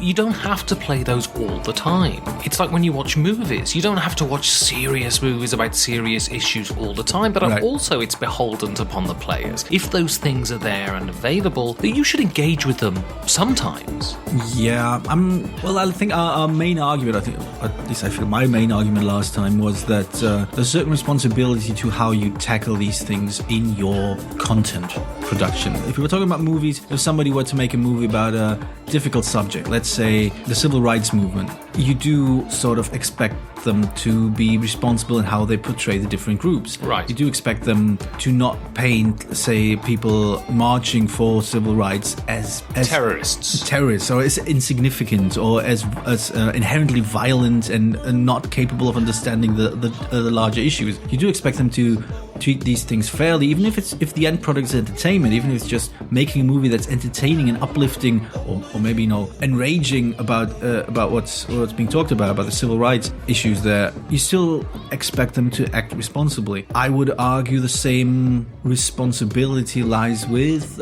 you don't have to play those all the time. It's like when you watch movies. You don't have to watch serious movies about serious issues all the time, but also it's beholden upon the players. If those things are there and available, that you should engage with them sometimes. Yeah, I think our main argument, at least I feel my main argument last time was that there's a certain responsibility to how you tackle these things in your content production. If we were talking about movies, if somebody were to make a movie about a difficult subject, let's say the civil rights movement, you do sort of expect them to be responsible in how they portray the different groups. Right. You do expect them to not paint, say, people marching for civil rights as terrorists, or as insignificant, or as inherently violent and not capable of understanding the larger issues. You do expect them to treat these things fairly, even if the end product is entertainment, even if it's just making a movie that's entertaining and uplifting, or maybe enraging about what's being talked about the civil rights issues there. You still expect them to act responsibly. I would argue the same responsibility lies with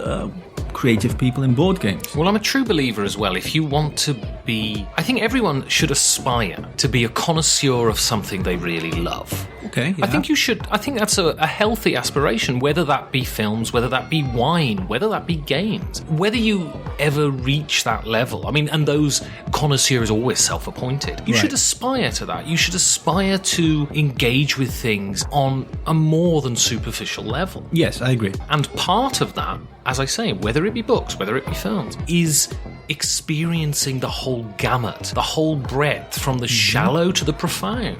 creative people in board games. Well, I'm a true believer as well. If you want to be, I think everyone should aspire to be a connoisseur of something they really love. Okay, yeah. I think you should. I think that's a healthy aspiration, whether that be films, whether that be wine, whether that be games. Whether you ever reach that level, I mean, and those connoisseurs are always self-appointed. You should aspire to that. You should aspire to engage with things on a more than superficial level. Yes, I agree. And part of that, as I say, whether it be books, whether it be films, is experiencing the whole gamut, the whole breadth, from the shallow to the profound.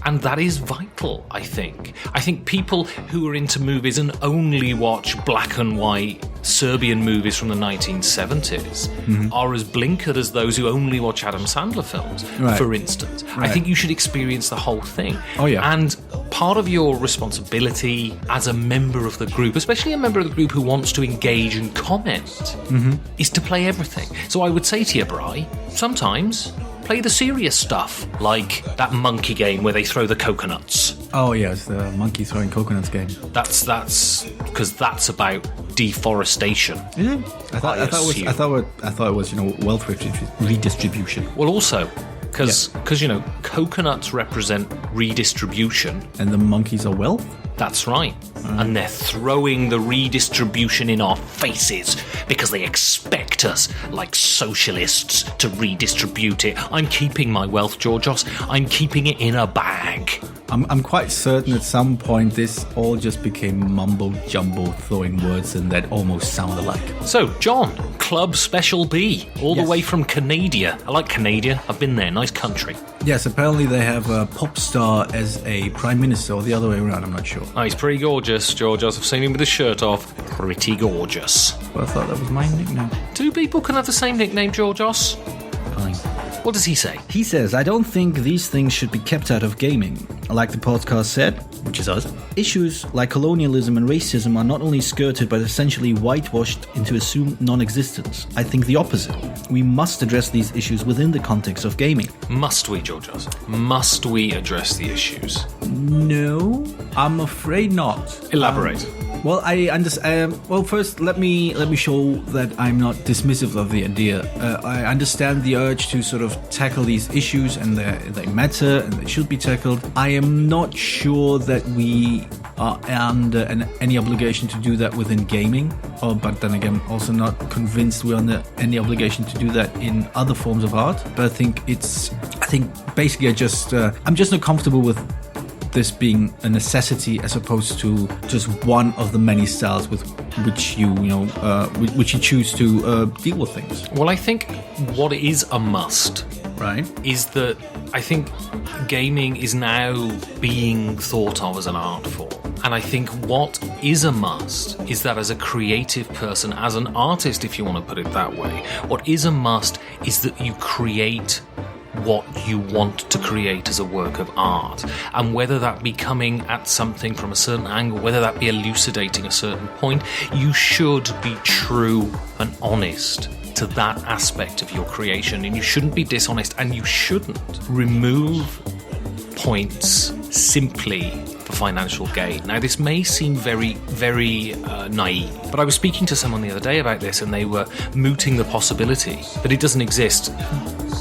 And that is vital, I think. I think people who are into movies and only watch black and white Serbian movies from the 1970s are as blinkered as those who only watch Adam Sandler films, for instance. I think you should experience the whole thing. Oh, yeah. And part of your responsibility as a member of the group, especially a member of the group who wants to engage and comment, is to play everything. So I would say to you, Bri, sometimes play the serious stuff, like that monkey game where they throw the coconuts. Oh yes, the monkey throwing coconuts game. That's because that's about deforestation. Yeah, I thought it was wealth redistribution. Well, also because coconuts represent redistribution, and the monkeys are wealth. That's right. And they're throwing the redistribution in our faces because they expect us, like socialists, to redistribute it. I'm keeping my wealth, Georgios. I'm keeping it in a bag. I'm quite certain at some point this all just became mumbo-jumbo, throwing words and that almost sound alike. So, John, Club Special B, all the way from Canada. I like Canada. I've been there. Nice country. Yes, apparently they have a pop star as a prime minister, or the other way around, I'm not sure. Oh, he's pretty gorgeous, Georgios. I've seen him with his shirt off. Pretty gorgeous. Well, I thought that was my nickname. Two people can have the same nickname, Georgios. Fine. What does he say? He says, I don't think these things should be kept out of gaming. Like the podcast said, which is us, issues like colonialism and racism are not only skirted but essentially whitewashed into assumed non-existence. I think the opposite. We must address these issues within the context of gaming. Must we, Georgios? Must we address the issues? No, I'm afraid not. Elaborate. Well, I understand. Well, first, let me show that I'm not dismissive of the idea. I understand the urge to sort of tackle these issues, and they matter, and they should be tackled. I am not sure that we are under any obligation to do that within gaming. But then again, also not convinced we're under any obligation to do that in other forms of art. But I think basically I'm just not comfortable with this being a necessity as opposed to just one of the many styles with which you choose to deal with things. Well, I think what is a must, right, is that I think gaming is now being thought of as an art form. And I think what is a must is that as a creative person, as an artist, if you want to put it that way, what is a must is that you create what you want to create as a work of art. And whether that be coming at something from a certain angle, whether that be elucidating a certain point, you should be true and honest to that aspect of your creation. And you shouldn't be dishonest, and you shouldn't remove points simply for financial gain. Now, this may seem very, very naive, but I was speaking to someone the other day about this, and they were mooting the possibility that it doesn't exist,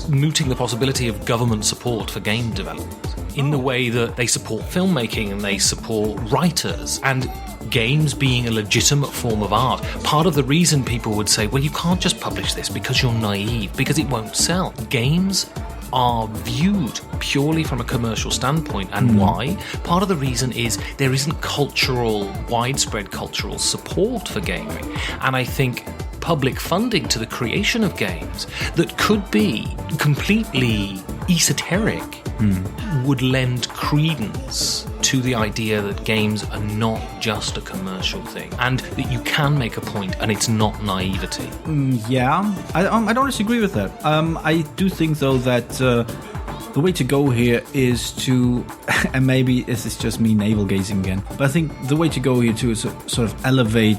mooting the possibility of government support for game development in the way that they support filmmaking and they support writers, and games being a legitimate form of art. Part of the reason people would say, well, you can't just publish this because you're naive, because it won't sell. Games are viewed purely from a commercial standpoint. And why? Part of the reason is there isn't widespread cultural support for gaming. And I think public funding to the creation of games that could be completely esoteric would lend credence to the idea that games are not just a commercial thing, and that you can make a point and it's not naivety. Yeah, I don't disagree with that. I do think, though, that the way to go here is to, and maybe this is just me navel-gazing again, but I think the way to go here too is to sort of elevate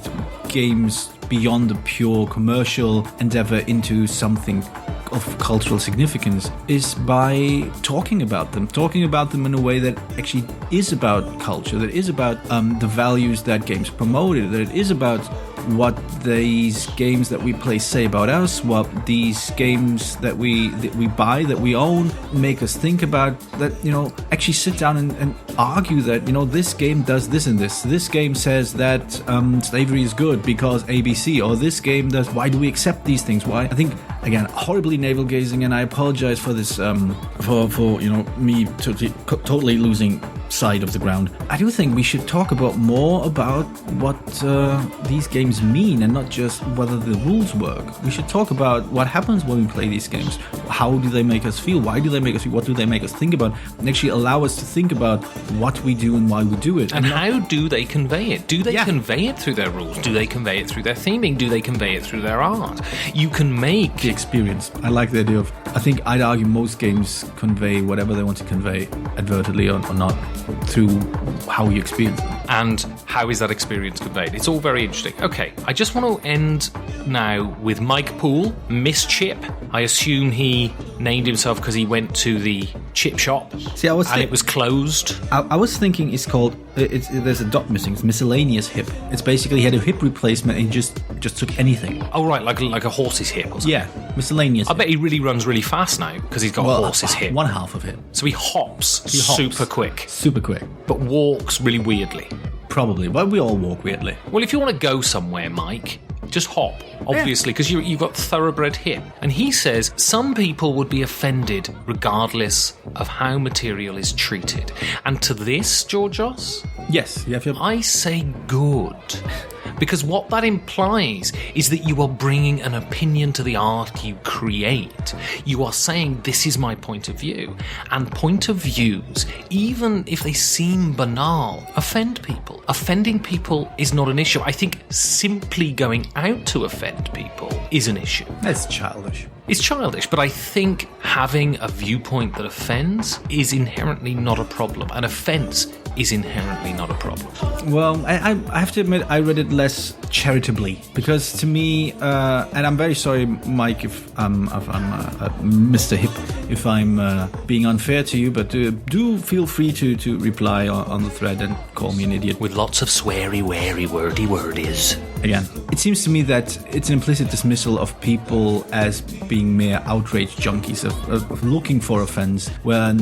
games beyond the pure commercial endeavor into something of cultural significance is by talking about them in a way that actually is about culture, that is about the values that games promoted, that it is about what these games that we play say about us, what these games that we buy, that we own, make us think about, that, actually sit down and argue that, this game does this and this. This game says that slavery is good because ABC, or this game does, why do we accept these things? Why? I think, again, horribly navel-gazing, and I apologize for this, for me totally losing sight of the ground. I do think we should talk more about what these games mean, and not just whether the rules work. We should talk about what happens when we play these games. How do they make us feel? Why do they make us feel? What do they make us think about? And actually allow us to think about what we do and why we do it. And how do they convey it? Do they convey it through their rules? Do they convey it through their theming? Do they convey it through their art? You can make the experience. I like the idea of, I think I'd argue most games convey whatever they want to convey, advertently or not, through how you experience them. And how is that experience conveyed? It's all very interesting. Okay, I just want to end now with Mike Poole, Miss Chip. I assume he named himself because he went to the chip shop. See, it was closed. I was thinking it's called, there's a dot missing, it's miscellaneous hip. It's basically, he had a hip replacement and he just took anything. Oh, right, like a horse's hip or something. Yeah, miscellaneous. I bet he really runs really fast now because he's got a horse's hip. One half of it. So he hops super quick. Super quick. But walks really weirdly. Probably, but we all walk weirdly. Well, if you want to go somewhere, Mike, just hop, obviously, because you've got thoroughbred hip. And he says some people would be offended regardless of how material is treated. And to this, Georgios? Yes. I say good. Because what that implies is that you are bringing an opinion to the art you create. You are saying, this is my point of view. And point of views, even if they seem banal, offend people. Offending people is not an issue. I think simply going out to offend people is an issue. That's childish. is childish, but I think having a viewpoint that offends is inherently not a problem. An offence is inherently not a problem. Well, I have to admit, I read it less charitably, because to me, and I'm very sorry, Mike, if I'm Mr. Hip, if I'm being unfair to you, but do feel free to reply on the thread and call me an idiot. With lots of sweary, wary, wordy wordies. Again, it seems to me that it's an implicit dismissal of people as being mere outrage junkies, of looking for offense where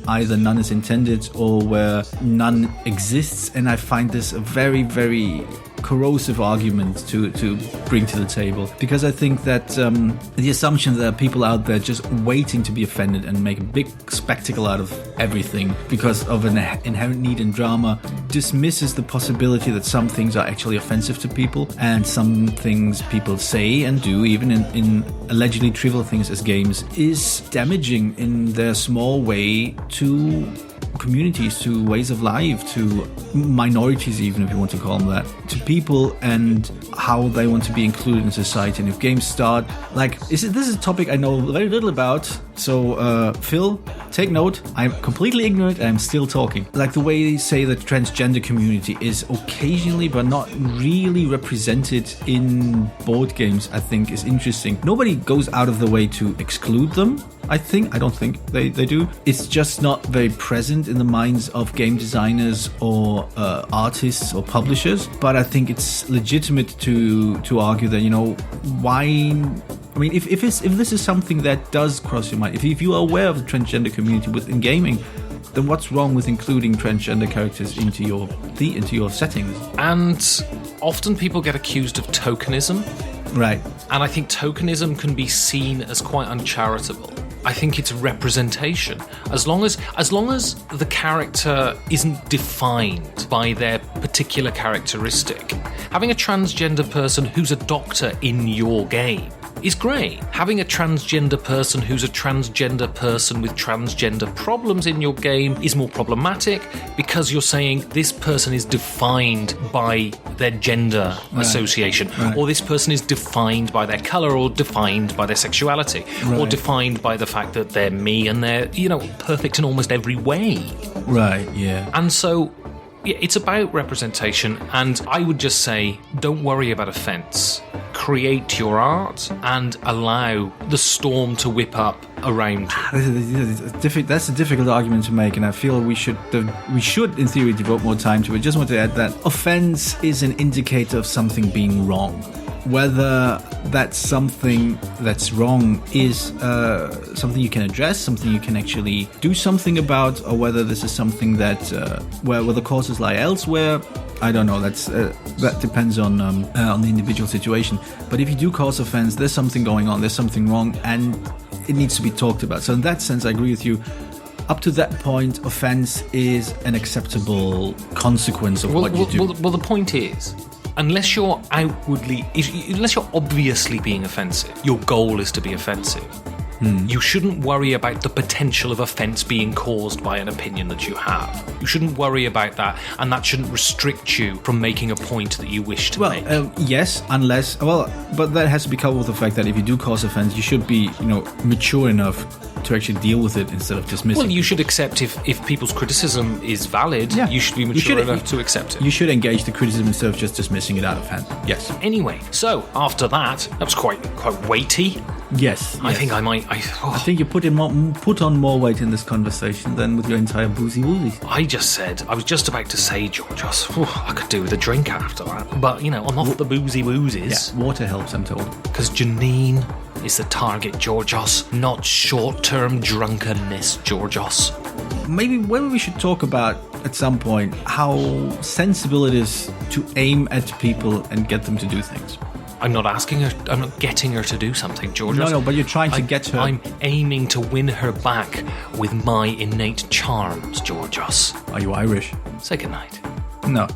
either none is intended or where none exists. And I find this a very, very corrosive argument to bring to the table, because I think that the assumption that there are people out there just waiting to be offended and make a big spectacle out of everything because of an inherent need in drama dismisses the possibility that some things are actually offensive to people, and some things people say and do, even in allegedly trivial things as games, is damaging in their small way to communities, to ways of life, to minorities, even if you want to call them that, to people and how they want to be included in society. And if games start, this is a topic I know very little about, so Phil, take note, I'm completely ignorant and I'm still talking. Like the way they say the transgender community is occasionally but not really represented in board games, I think is interesting. Nobody goes out of the way to exclude them. I don't think they do. It's just not very present in the minds of game designers or artists or publishers. But I think it's legitimate to argue that, why... I mean, if this is something that does cross your mind, if you are aware of the transgender community within gaming, then what's wrong with including transgender characters into your settings? And often people get accused of tokenism. Right. And I think tokenism can be seen as quite uncharitable. I think it's representation. As long as the character isn't defined by their particular characteristic. Having a transgender person who's a doctor in your game is great. Having a transgender person who's a transgender person with transgender problems in your game is more problematic, because you're saying this person is defined by their gender association, or this person is defined by their colour, or defined by their sexuality, or defined by the fact that they're me and they're, perfect in almost every way. Right, yeah. And so it's about representation, and I would just say, don't worry about offence. Create your art and allow the storm to whip up around you. That's a difficult argument to make, and I feel we should, in theory, devote more time to it. Just want to add that offence is an indicator of something being wrong. Whether that's something that's wrong is something you can address, something you can actually do something about, or whether this is something that where the causes lie elsewhere, I don't know. That depends on the individual situation. But if you do cause offense, there's something going on, there's something wrong, and it needs to be talked about. So in that sense, I agree with you. Up to that point, offense is an acceptable consequence of what you do. Well, the point is, unless you're obviously being offensive, your goal is to be offensive. You shouldn't worry about the potential of offence being caused by an opinion that you have. You shouldn't worry about that, and that shouldn't restrict you from making a point that you wish to make. Yes, but that has to be coupled with the fact that if you do cause offence, you should be, mature enough to actually deal with it instead of dismissing it. Well, you should accept if people's criticism is valid, you should be mature enough to accept it. You should engage the criticism instead of just dismissing it out of hand. Yes. Anyway, so after that was quite weighty. Yes. I think I might... I think you put on more weight in this conversation than with your entire boozy woolies. I was just about to say, Georgios, I could do with a drink after that. But, I'm off the boozy woosies. Yeah, water helps, I'm told. Because Janine is the target, Georgios, not short-term drunkenness, Georgios. Maybe we should talk about, at some point, how sensible it is to aim at people and get them to do things. I'm not asking her, I'm not getting her to do something, Georgios. No, but you're trying to get her... I'm aiming to win her back with my innate charms, Georgios. Are you Irish? Say goodnight. No.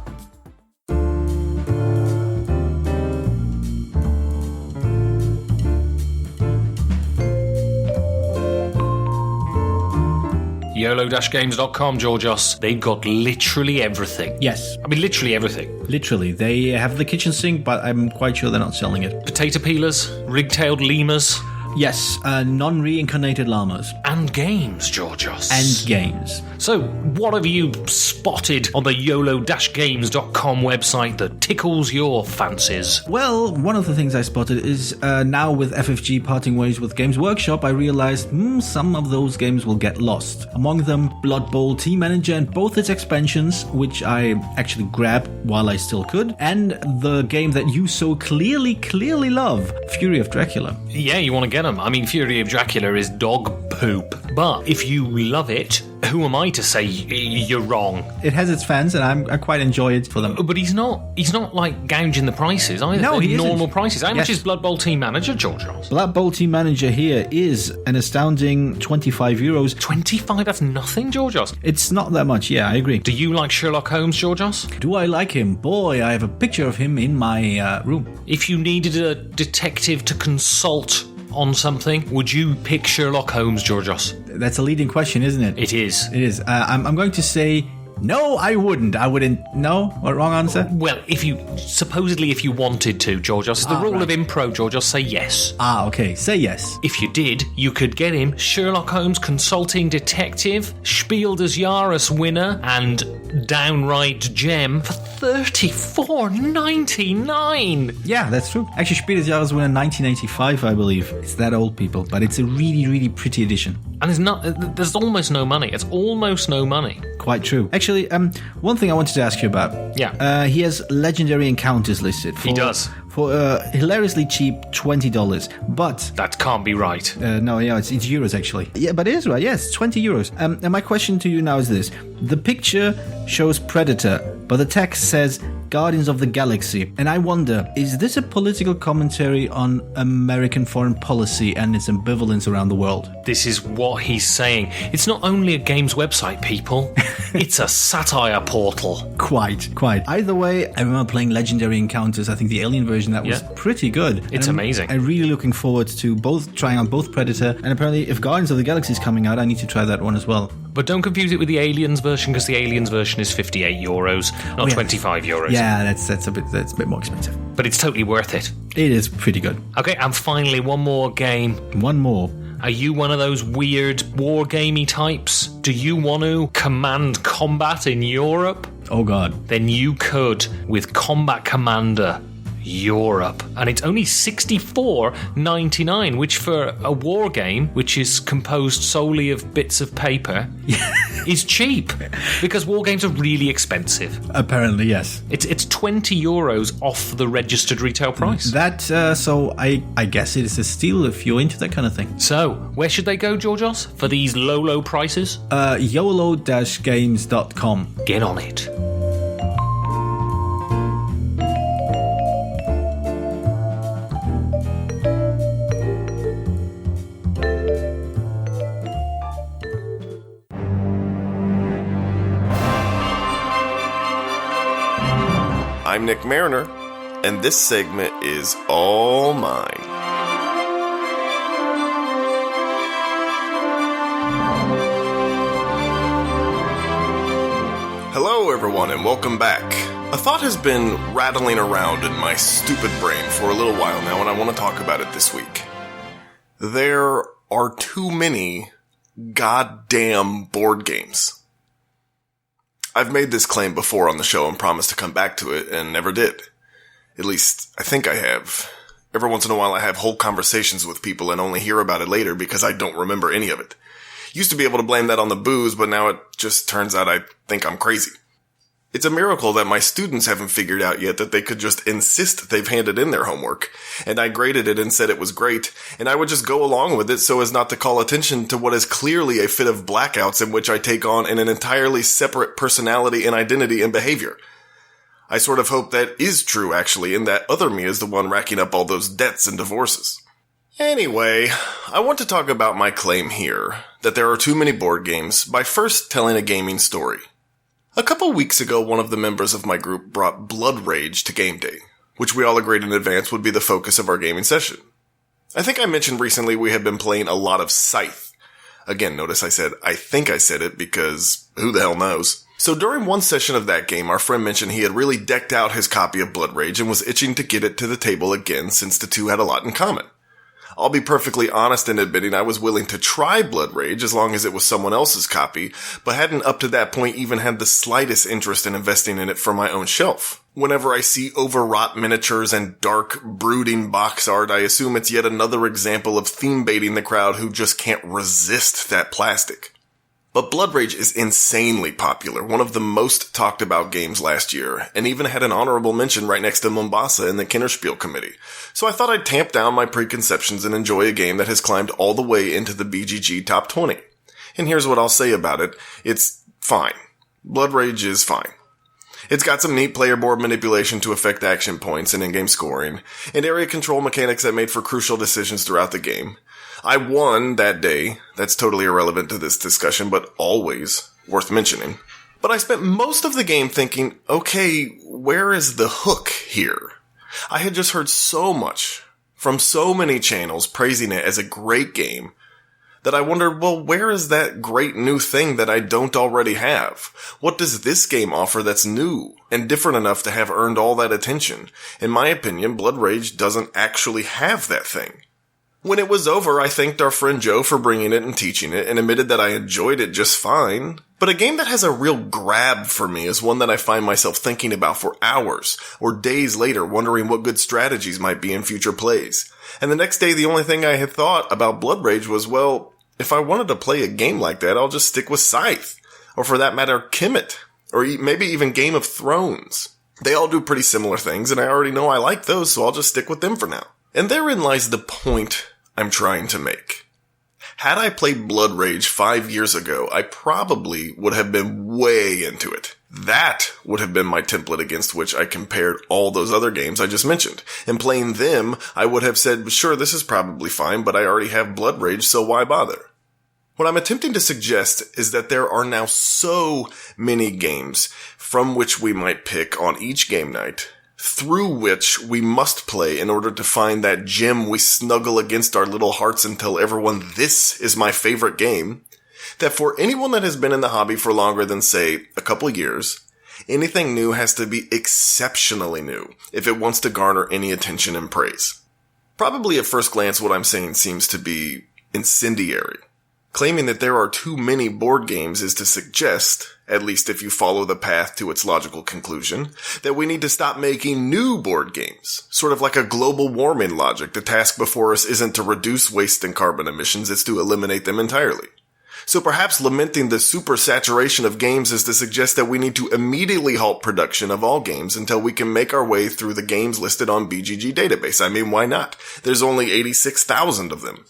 YOLO-games.com, Georgios. They've got literally everything. Yes. I mean, literally everything. Literally. They have the kitchen sink, but I'm quite sure they're not selling it. Potato peelers, rig-tailed lemurs. Yes, non-reincarnated llamas. And games, Georgios. And games. So, what have you spotted on the YOLO-games.com website that tickles your fancies? Well, one of the things I spotted is now with FFG parting ways with Games Workshop, I realized some of those games will get lost. Among them, Blood Bowl Team Manager and both its expansions, which I actually grabbed while I still could, and the game that you so clearly love, Fury of Dracula. Yeah, you want to get them. I mean, Fury of Dracula is dog poop. But if you love it, who am I to say you're wrong? It has its fans, and I quite enjoy it for them. But he's not like gouging the prices either. No, he normal isn't. prices. How much is Blood Bowl Team Manager, George Ross? Blood Bowl Team Manager here is an astounding €25. 25? That's nothing, George Ross. It's not that much, yeah, I agree. Do you like Sherlock Holmes, George Ross? Do I like him? Boy, I have a picture of him in my room. If you needed a detective to consult on something, would you pick Sherlock Holmes, Georgios? That's a leading question, isn't it? It is. It is. I'm going to say no, I wouldn't. No? What, wrong answer? Well, if you wanted to, Georgios, the rule of impro, Georgios, say yes. Okay. Say yes. If you did, you could get him Sherlock Holmes Consulting Detective, Spiel des Jahres winner, and downright gem for $34.99. Yeah, that's true. Actually, Spiel des Jahres winner 1985, I believe. It's that old, people, but it's a really pretty edition. And there's almost no money. It's almost no money. Quite true. Actually, one thing I wanted to ask you about. Yeah. He has legendary encounters listed. He does. For hilariously cheap $20. But that can't be right. No, yeah, it's euros actually. Yeah, but it is right. Yes, €20. And my question to you now is this: the picture shows Predator, but the text says Guardians of the Galaxy. And I wonder, is this a political commentary on American foreign policy and its ambivalence around the world? This is what he's saying. It's not only a games website, people. It's a satire portal. Quite. Either way, I remember playing Legendary Encounters. I think the Alien version, that was pretty good. It's amazing. I'm really looking forward to trying out both Predator, and apparently if Guardians of the Galaxy is coming out, I need to try that one as well. But don't confuse it with the Aliens version, because the Aliens version is €58, not €25. Yeah, that's a bit more expensive. But it's totally worth it. It is pretty good. Okay, and finally, one more game. One more. Are you one of those weird wargamey types? Do you want to command combat in Europe? Oh god. Then you could with Combat Commander Europe, and it's only $64.99, which for a war game which is composed solely of bits of paper is cheap, because war games are really expensive. Apparently, yes. It's €20 off the registered retail price. So I guess it is a steal if you're into that kind of thing. So where should they go, Georgios, for these low prices? YOLO-games.com. Get on it. I'm Nick Mariner, and this segment is all mine. Hello, everyone, and welcome back. A thought has been rattling around in my stupid brain for a little while now, and I want to talk about it this week. There are too many goddamn board games. I've made this claim before on the show and promised to come back to it, and never did. At least, I think I have. Every once in a while I have whole conversations with people and only hear about it later because I don't remember any of it. Used to be able to blame that on the booze, but now it just turns out I think I'm crazy. It's a miracle that my students haven't figured out yet that they could just insist they've handed in their homework, and I graded it and said it was great, and I would just go along with it so as not to call attention to what is clearly a fit of blackouts in which I take on an entirely separate personality and identity and behavior. I sort of hope that is true, actually, and that other me is the one racking up all those debts and divorces. Anyway, I want to talk about my claim here, that there are too many board games, by first telling a gaming story. A couple weeks ago, one of the members of my group brought Blood Rage to game day, which we all agreed in advance would be the focus of our gaming session. I think I mentioned recently we have been playing a lot of Scythe. Again, notice I said I think I said it because who the hell knows. So during one session of that game, our friend mentioned he had really decked out his copy of Blood Rage and was itching to get it to the table again since the two had a lot in common. I'll be perfectly honest in admitting I was willing to try Blood Rage as long as it was someone else's copy, but hadn't up to that point even had the slightest interest in investing in it for my own shelf. Whenever I see overwrought miniatures and dark, brooding box art, I assume it's yet another example of theme baiting the crowd who just can't resist that plastic. But Blood Rage is insanely popular, one of the most talked about games last year, and even had an honorable mention right next to Mombasa in the Kinderspiel committee. So I thought I'd tamp down my preconceptions and enjoy a game that has climbed all the way into the BGG top 20. And here's what I'll say about it. It's fine. Blood Rage is fine. It's got some neat player board manipulation to affect action points and in-game scoring, and area control mechanics that made for crucial decisions throughout the game. I won that day. That's totally irrelevant to this discussion, but always worth mentioning. But I spent most of the game thinking, okay, where is the hook here? I had just heard so much from so many channels praising it as a great game that I wondered, well, where is that great new thing that I don't already have? What does this game offer that's new and different enough to have earned all that attention? In my opinion, Blood Rage doesn't actually have that thing. When it was over, I thanked our friend Joe for bringing it and teaching it and admitted that I enjoyed it just fine. But a game that has a real grab for me is one that I find myself thinking about for hours or days later, wondering what good strategies might be in future plays. And the next day, the only thing I had thought about Blood Rage was, well, if I wanted to play a game like that, I'll just stick with Scythe. Or for that matter, Kemet. Or maybe even Game of Thrones. They all do pretty similar things, and I already know I like those, so I'll just stick with them for now. And therein lies the point I'm trying to make. Had I played Blood Rage 5 years ago, I probably would have been way into it. That would have been my template against which I compared all those other games I just mentioned. And playing them, I would have said, sure, this is probably fine, but I already have Blood Rage, so why bother? What I'm attempting to suggest is that there are now so many games from which we might pick on each game night, through which we must play in order to find that gem we snuggle against our little hearts and tell everyone this is my favorite game, that for anyone that has been in the hobby for longer than, say, a couple of years, anything new has to be exceptionally new if it wants to garner any attention and praise. Probably at first glance what I'm saying seems to be incendiary. Claiming that there are too many board games is to suggest, at least if you follow the path to its logical conclusion, that we need to stop making new board games. Sort of like a global warming logic. The task before us isn't to reduce waste and carbon emissions, it's to eliminate them entirely. So perhaps lamenting the supersaturation of games is to suggest that we need to immediately halt production of all games until we can make our way through the games listed on BGG database. I mean, why not? There's only 86,000 of them.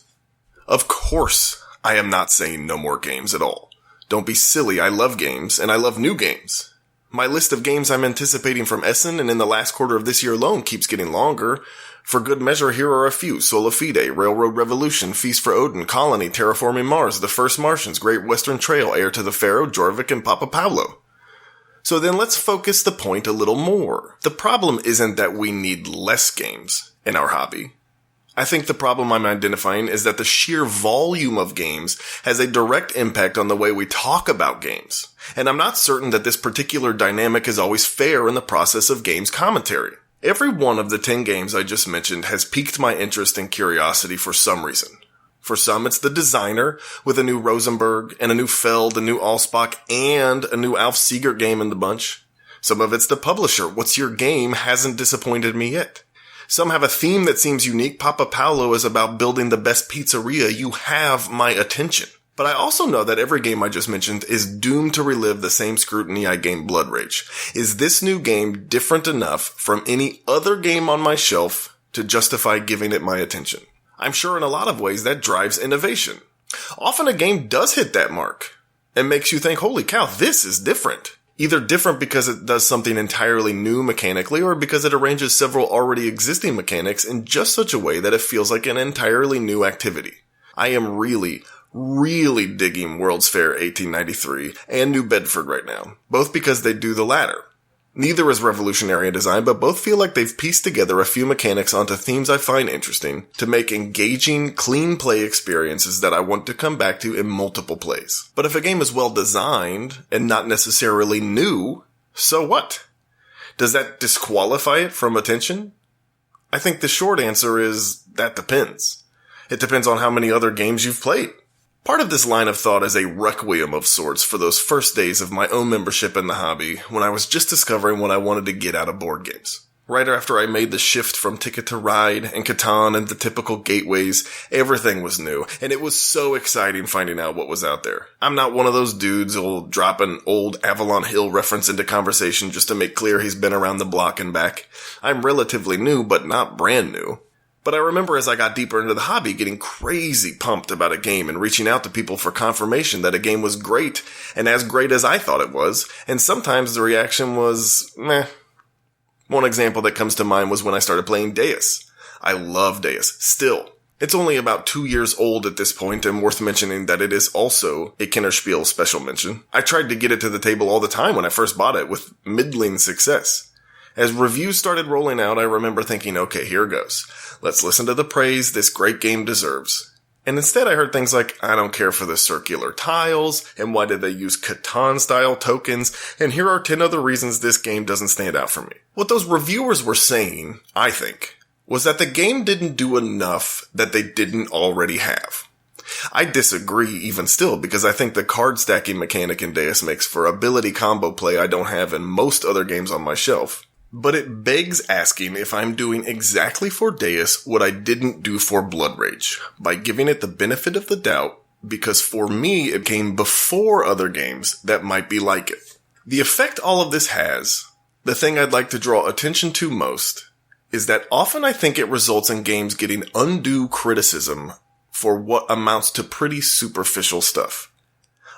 Of course, I am not saying no more games at all. Don't be silly, I love games, and I love new games. My list of games I'm anticipating from Essen and in the last quarter of this year alone keeps getting longer. For good measure, here are a few: Sola Fide, Railroad Revolution, Feast for Odin, Colony, Terraforming Mars, The First Martians, Great Western Trail, Heir to the Pharaoh, Jorvik, and Papa Paolo. So then let's focus the point a little more. The problem isn't that we need less games in our hobby. I think the problem I'm identifying is that the sheer volume of games has a direct impact on the way we talk about games. And I'm not certain that this particular dynamic is always fair in the process of games commentary. Every one of the 10 games I just mentioned has piqued my interest and curiosity for some reason. For some, it's the designer, with a new Rosenberg, and a new Feld, a new Allsbach, and a new Alf Siegert game in the bunch. Some of it's the publisher. What's Your Game hasn't disappointed me yet. Some have a theme that seems unique. Papa Paolo is about building the best pizzeria. You have my attention. But I also know that every game I just mentioned is doomed to relive the same scrutiny I gave Blood Rage. Is this new game different enough from any other game on my shelf to justify giving it my attention? I'm sure in a lot of ways that drives innovation. Often a game does hit that mark and makes you think, holy cow, this is different. Either different because it does something entirely new mechanically, or because it arranges several already existing mechanics in just such a way that it feels like an entirely new activity. I am really digging World's Fair 1893 and New Bedford right now, both because they do the latter. Neither is revolutionary in design, but both feel like they've pieced together a few mechanics onto themes I find interesting to make engaging, clean play experiences that I want to come back to in multiple plays. But if a game is well designed and not necessarily new, so what? Does that disqualify it from attention? I think the short answer is that depends. It depends on how many other games you've played. Part of this line of thought is a requiem of sorts for those first days of my own membership in the hobby when I was just discovering what I wanted to get out of board games. Right after I made the shift from Ticket to Ride and Catan and the typical gateways, everything was new, and it was so exciting finding out what was out there. I'm not one of those dudes who'll drop an old Avalon Hill reference into conversation just to make clear he's been around the block and back. I'm relatively new, but not brand new. But I remember as I got deeper into the hobby getting crazy pumped about a game and reaching out to people for confirmation that a game was great, and as great as I thought it was, and sometimes the reaction was, meh. One example that comes to mind was when I started playing Deus. I love Deus, still. It's only about 2 years old at this point, and worth mentioning that it is also a Kennerspiel special mention. I tried to get it to the table all the time when I first bought it, with middling success. As reviews started rolling out, I remember thinking, okay, here goes. Let's listen to the praise this great game deserves. And instead I heard things like, I don't care for the circular tiles, and why did they use Catan-style tokens, and here are 10 other reasons this game doesn't stand out for me. What those reviewers were saying, I think, was that the game didn't do enough that they didn't already have. I disagree even still, because I think the card stacking mechanic in Deus makes for ability combo play I don't have in most other games on my shelf. But it begs asking if I'm doing exactly for Deus what I didn't do for Blood Rage, by giving it the benefit of the doubt, because for me it came before other games that might be like it. The effect all of this has, the thing I'd like to draw attention to most, is that often I think it results in games getting undue criticism for what amounts to pretty superficial stuff.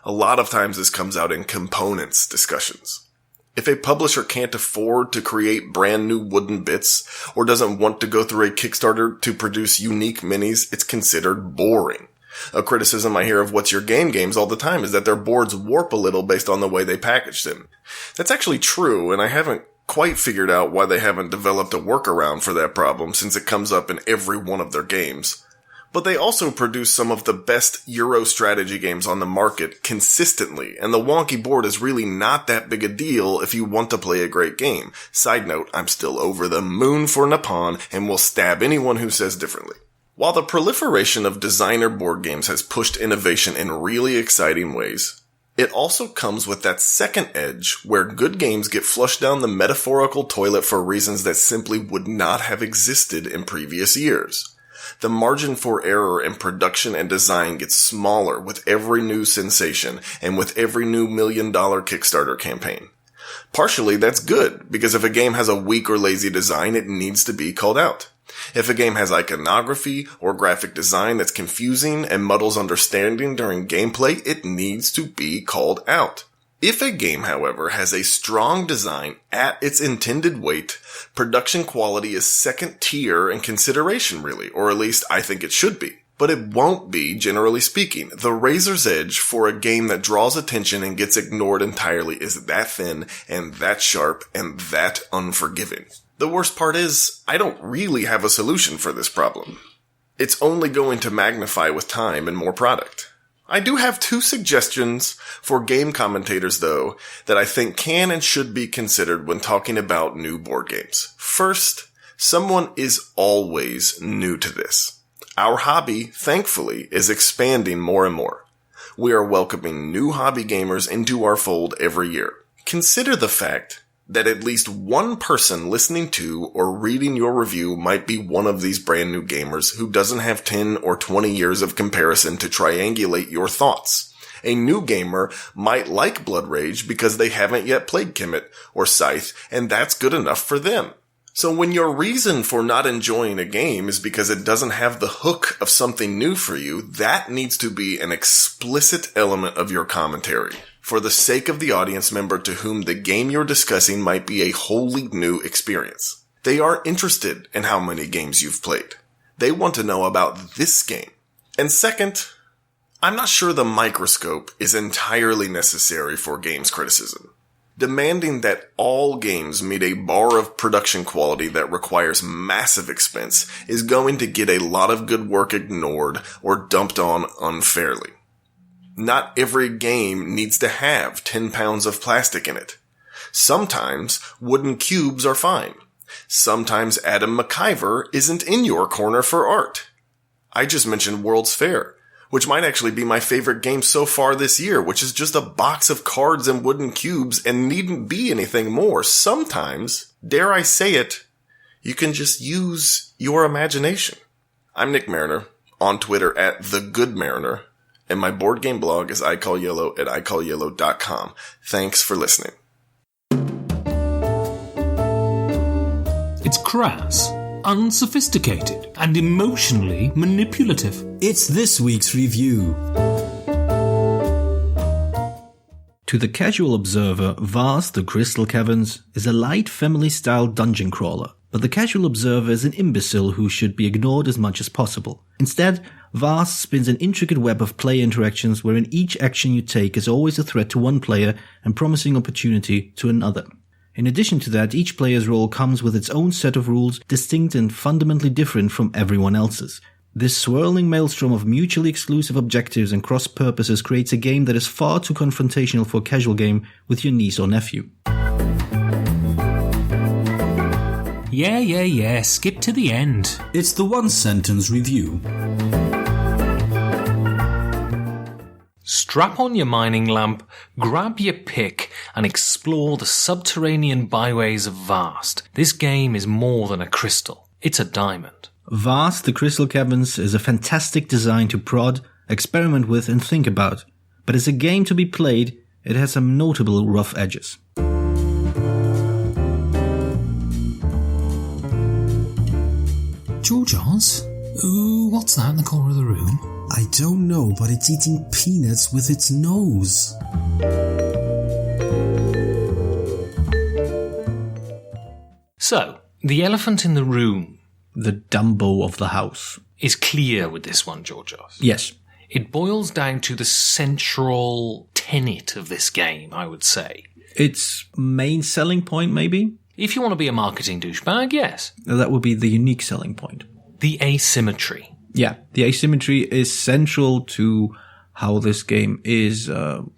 A lot of times this comes out in components discussions. If a publisher can't afford to create brand new wooden bits, or doesn't want to go through a Kickstarter to produce unique minis, it's considered boring. A criticism I hear of What's Your Game games all the time is that their boards warp a little based on the way they package them. That's actually true, and I haven't quite figured out why they haven't developed a workaround for that problem since it comes up in every one of their games. But they also produce some of the best Euro strategy games on the market consistently, and the wonky board is really not that big a deal if you want to play a great game. Side note, I'm still over the moon for Nippon and will stab anyone who says differently. While the proliferation of designer board games has pushed innovation in really exciting ways, it also comes with that second edge where good games get flushed down the metaphorical toilet for reasons that simply would not have existed in previous years. The margin for error in production and design gets smaller with every new sensation and with every new $1 million Kickstarter campaign. Partially, that's good, because if a game has a weak or lazy design, it needs to be called out. If a game has iconography or graphic design that's confusing and muddles understanding during gameplay, it needs to be called out. If a game, however, has a strong design at its intended weight, production quality is second tier in consideration, really, or at least I think it should be. But it won't be, generally speaking. The razor's edge for a game that draws attention and gets ignored entirely is that thin and that sharp and that unforgiving. The worst part is, I don't really have a solution for this problem. It's only going to magnify with time and more product. I do have 2 suggestions for game commentators, though, that I think can and should be considered when talking about new board games. First, someone is always new to this. Our hobby, thankfully, is expanding more and more. We are welcoming new hobby gamers into our fold every year. Consider the fact that at least one person listening to or reading your review might be one of these brand new gamers who doesn't have 10 or 20 years of comparison to triangulate your thoughts. A new gamer might like Blood Rage because they haven't yet played Kemet or Scythe, and that's good enough for them. So when your reason for not enjoying a game is because it doesn't have the hook of something new for you, that needs to be an explicit element of your commentary, for the sake of the audience member to whom the game you're discussing might be a wholly new experience. They are interested in how many games you've played. They want to know about this game. And second, I'm not sure the microscope is entirely necessary for games criticism. Demanding that all games meet a bar of production quality that requires massive expense is going to get a lot of good work ignored or dumped on unfairly. Not every game needs to have 10 pounds of plastic in it. Sometimes wooden cubes are fine. Sometimes Adam McIver isn't in your corner for art. I just mentioned World's Fair, which might actually be my favorite game so far this year, which is just a box of cards and wooden cubes and needn't be anything more. Sometimes, dare I say it, you can just use your imagination. I'm Nick Mariner, on Twitter at TheGoodMariner, and my board game blog is iCallYellow at iCallYellow.com. Thanks for listening. It's crass, unsophisticated, and emotionally manipulative. It's this week's review. To the casual observer, Vars, the Crystal Caverns is a light family-style dungeon crawler, but the casual observer is an imbecile who should be ignored as much as possible. Instead, Vars spins an intricate web of player interactions wherein each action you take is always a threat to one player and promising opportunity to another. In addition to that, each player's role comes with its own set of rules, distinct and fundamentally different from everyone else's. This swirling maelstrom of mutually exclusive objectives and cross-purposes creates a game that is far too confrontational for a casual game with your niece or nephew. Yeah, skip to the end. It's the one-sentence review. Strap on your mining lamp, grab your pick, and explore the subterranean byways of Vast. This game is more than a crystal. It's a diamond. Vast, the Crystal Caverns is a fantastic design to prod, experiment with, and think about. But as a game to be played, it has some notable rough edges. Georgios? Ooh, what's that in the corner of the room? I don't know, but it's eating peanuts with its nose. So, the elephant in the room The Dumbo of the house. is clear with this one, Georgios. Yes. It boils down to the central tenet of this game, I would say. Its main selling point, maybe? If you want to be a marketing douchebag, yes. That would be the unique selling point. The asymmetry. Yeah, the asymmetry is central to how this game is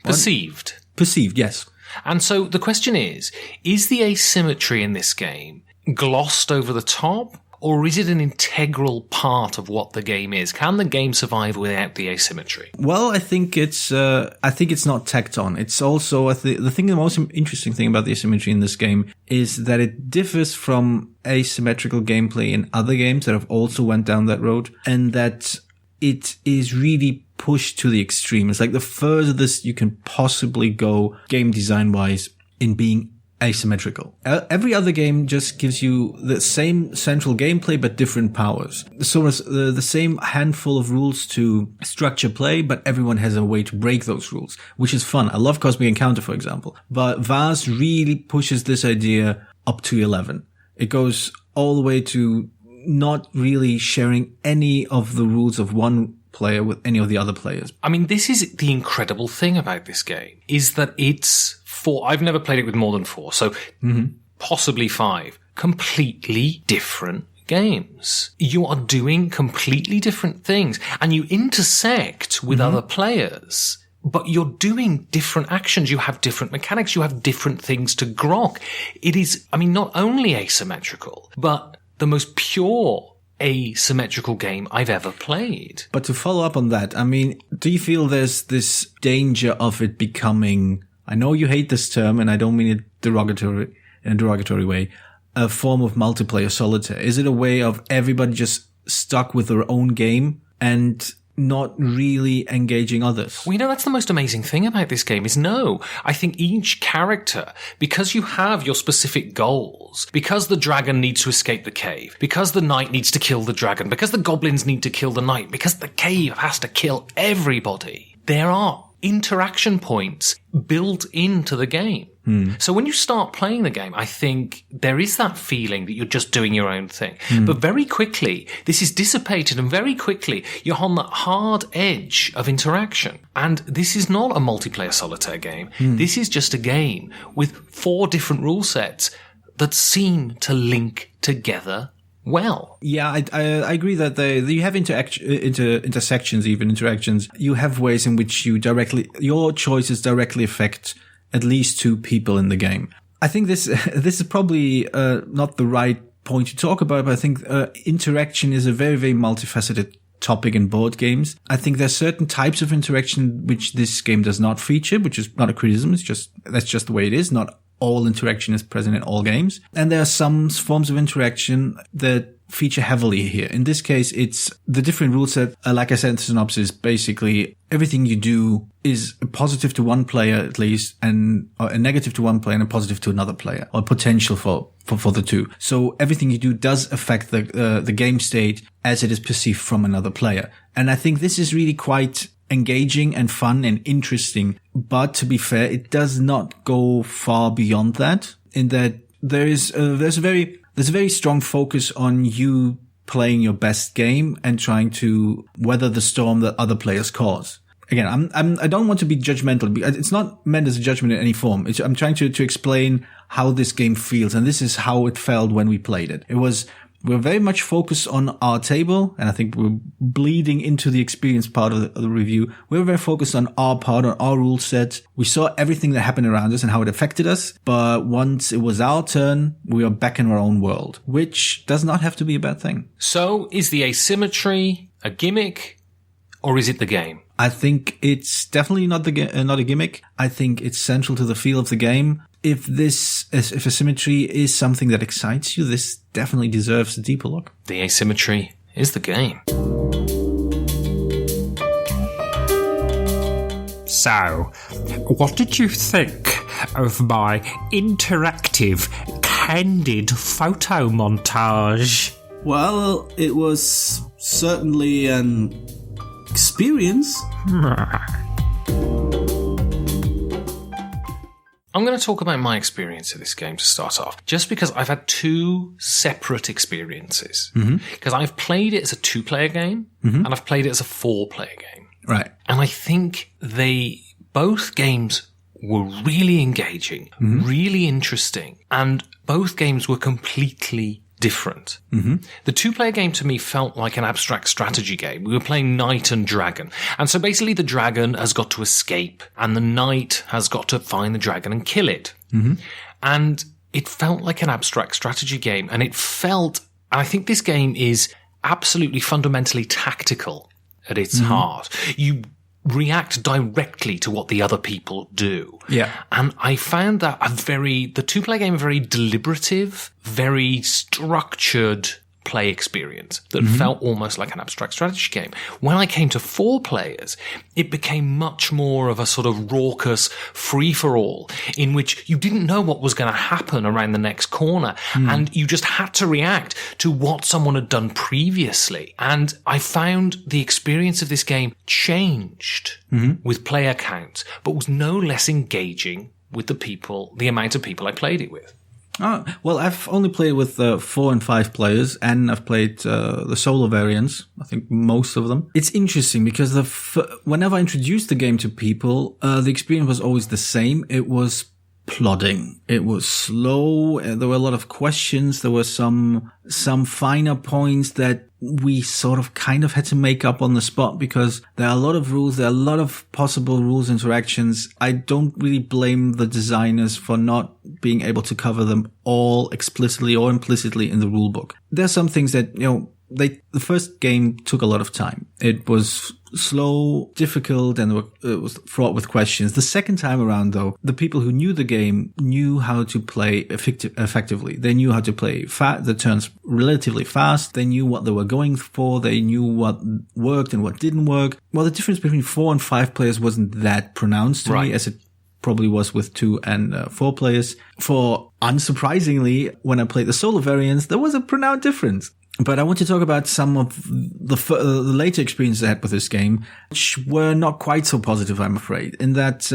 Perceived. Perceived, yes. And so the question is the asymmetry in this game glossed over the top, or is it an integral part of what the game is? Can the game survive without the asymmetry? Well, I think it's not tacked on. It's also, the most interesting thing about the asymmetry in this game is that it differs from asymmetrical gameplay in other games that have also went down that road, and that it is really pushed to the extreme. It's like the furthest you can possibly go game design wise in being asymmetrical. Every other game just gives you the same central gameplay but different powers. So it's the same handful of rules to structure play, but everyone has a way to break those rules, which is fun. I love Cosmic Encounter, for example. But Vars really pushes this idea up to 11. It goes all the way to not really sharing any of the rules of one player with any of the other players. I mean, this is the incredible thing about this game, is that it's I've never played it with more than 4, so possibly 5 completely different games. You are doing completely different things, and you intersect with other players, but you're doing different actions. You have different mechanics. You have different things to grok. It is, I mean, not only asymmetrical, but the most pure asymmetrical game I've ever played. But to follow up on that, I mean, do you feel there's this danger of it becoming, I know you hate this term and I don't mean it in a derogatory way, a form of multiplayer solitaire? Is it a way of everybody just stuck with their own game and not really engaging others? Well, you know, that's the most amazing thing about this game is I think each character, because you have your specific goals, because the dragon needs to escape the cave, because the knight needs to kill the dragon, because the goblins need to kill the knight, because the cave has to kill everybody, there are interaction points built into the game. So when you start playing the game, I think there is that feeling that you're just doing your own thing. But very quickly, this is dissipated, and very quickly, you're on that hard edge of interaction. And this is not a multiplayer solitaire game. This is just a game with 4 different rule sets that seem to link together well. Yeah, I agree that you have intersections, even interactions. You have ways in which your choices directly affect at least 2 people in the game. I think this is probably not the right point to talk about, but I think interaction is a very, very multifaceted topic in board games. I think there's certain types of interaction which this game does not feature, which is not a criticism. That's just the way it is. Not all interaction is present in all games. And there are some forms of interaction that feature heavily here. In this case, it's the different rule set. Like I said in the synopsis, basically everything you do is a positive to one player at least, and a negative to one player and a positive to another player, or potential for the two. So everything you do does affect the game state as it is perceived from another player. And I think this is really quite engaging and fun and interesting. But to be fair, it does not go far beyond that, in that there's a very strong focus on you playing your best game and trying to weather the storm that other players cause. Again, I don't want to be judgmental. It's not meant as a judgment in any form. I'm trying to explain how this game feels, and this is how it felt when we played it. We're very much focused on our table, and I think we're bleeding into the experience part of the review. We were very focused on our part, on our rule set. We saw everything that happened around us and how it affected us. But once it was our turn, we were back in our own world, which does not have to be a bad thing. So is the asymmetry a gimmick, or is it the game? I think it's definitely not a gimmick. I think it's central to the feel of the game. If asymmetry is something that excites you, this definitely deserves a deeper look. The asymmetry is the game. So, what did you think of my interactive, candid photo montage? Well, it was certainly an experience. I'm going to talk about my experience of this game to start off, just because I've had two separate experiences. Because I've played it as a 2-player game, and I've played it as a 4-player game. Right. And I think both games were really engaging, really interesting, and both games were completely different. The 2-player game to me felt like an abstract strategy game. We were playing knight and dragon. And so basically the dragon has got to escape and the knight has got to find the dragon and kill it. And it felt like an abstract strategy game. And I think this game is absolutely fundamentally tactical at its heart. You react directly to what the other people do. Yeah. And I found that the 2-player game a very deliberative, very structured play experience that felt almost like an abstract strategy game. When I came to 4 players, it became much more of a sort of raucous free-for-all in which you didn't know what was going to happen around the next corner and you just had to react to what someone had done previously. And I found the experience of this game changed with player count, but was no less engaging with the amount of people I played it with. Oh, well, I've only played with 4 and 5 players, and I've played the solo variants. I think most of them. It's interesting because whenever I introduced the game to people, the experience was always the same. It was plodding. It was slow. There were a lot of questions. There were some finer points that we sort of kind of had to make up on the spot because there are a lot of rules. There are a lot of possible rules interactions. I don't really blame the designers for not being able to cover them all explicitly or implicitly in the rule book. There are some things that, the first game took a lot of time. It was slow, difficult, and it was fraught with questions. The second time around, though, the people who knew the game knew how to play effectively. They knew how to play the turns relatively fast. They knew what they were going for. They knew what worked and what didn't work. Well, the difference between 4 and 5 players wasn't that pronounced to me as it probably was with 2 and 4 players. For unsurprisingly, when I played the solo variants, there was a pronounced difference. But I want to talk about some of the later experiences I had with this game, which were not quite so positive, I'm afraid. In that,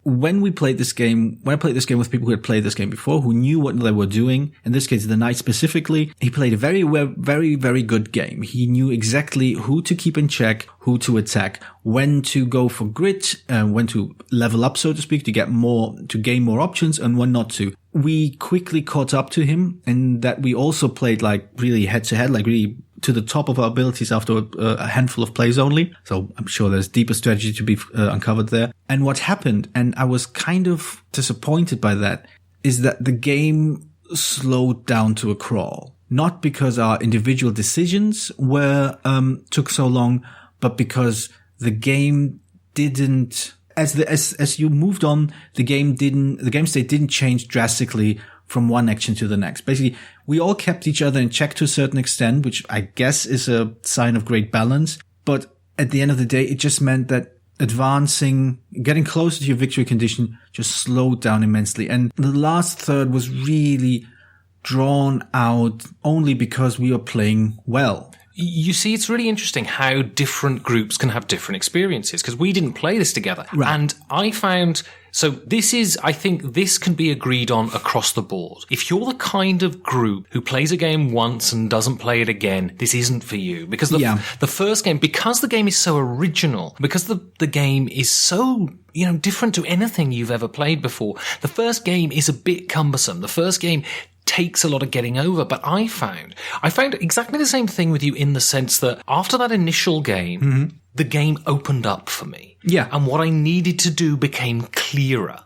when I played this game with people who had played this game before, who knew what they were doing, in this case, the knight specifically, he played a very, very, very good game. He knew exactly who to keep in check, who to attack, when to go for grit, when to level up, so to speak, to gain more options, and when not to. We quickly caught up to him, and that we also played like really head to head, like really to the top of our abilities after a handful of plays only. So I'm sure there's deeper strategy to be uncovered there. And what happened, and I was kind of disappointed by that, is that the game slowed down to a crawl. not because our individual decisions took so long, but because the game didn't, as you moved on, the game state didn't change drastically from one action to the next. Basically, we all kept each other in check to a certain extent, which I guess is a sign of great balance. But at the end of the day, it just meant that advancing, getting closer to your victory condition just slowed down immensely. And the last third was really drawn out only because we were playing well. You see, it's really interesting how different groups can have different experiences, because we didn't play this together. Right. And I found, I think this can be agreed on across the board. If you're the kind of group who plays a game once and doesn't play it again, this isn't for you. Because the first game, because the game is so original, because the game is so, different to anything you've ever played before, the first game is a bit cumbersome. The first game takes a lot of getting over, but I found exactly the same thing with you in the sense that after that initial game, the game opened up for me. Yeah. And what I needed to do became clearer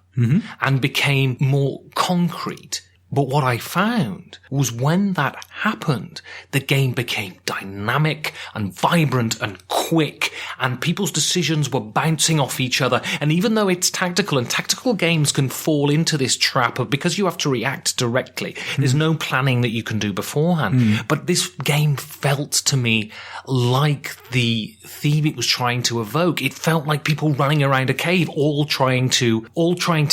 and became more concrete. But what I found was when that happened, the game became dynamic and vibrant and quick, and people's decisions were bouncing off each other. And even though it's tactical, and tactical games can fall into this trap of, because you have to react directly, there's no planning that you can do beforehand. But this game felt to me like the theme it was trying to evoke. It felt like people running around a cave, all trying to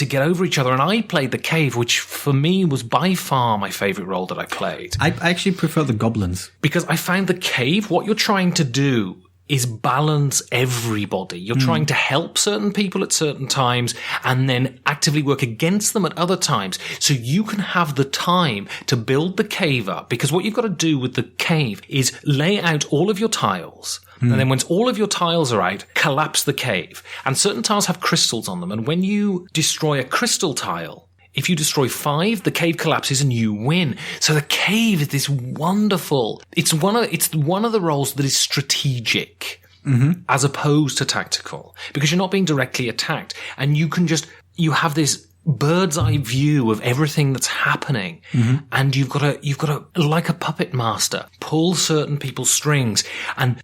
get over each other. And I played the cave, which for me was by far my favorite role that I played. I actually prefer the goblins. Because I found the cave, what you're trying to do is balance everybody. You're trying to help certain people at certain times and then actively work against them at other times. So you can have the time to build the cave up, because what you've got to do with the cave is lay out all of your tiles. And then once all of your tiles are out, collapse the cave. And certain tiles have crystals on them. And when you destroy a crystal tile, if you destroy 5, the cave collapses and you win. So the cave is this wonderful, it's one of the roles that is strategic as opposed to tactical, because you're not being directly attacked, and you have this bird's eye view of everything that's happening. And you've got to, like a puppet master, pull certain people's strings and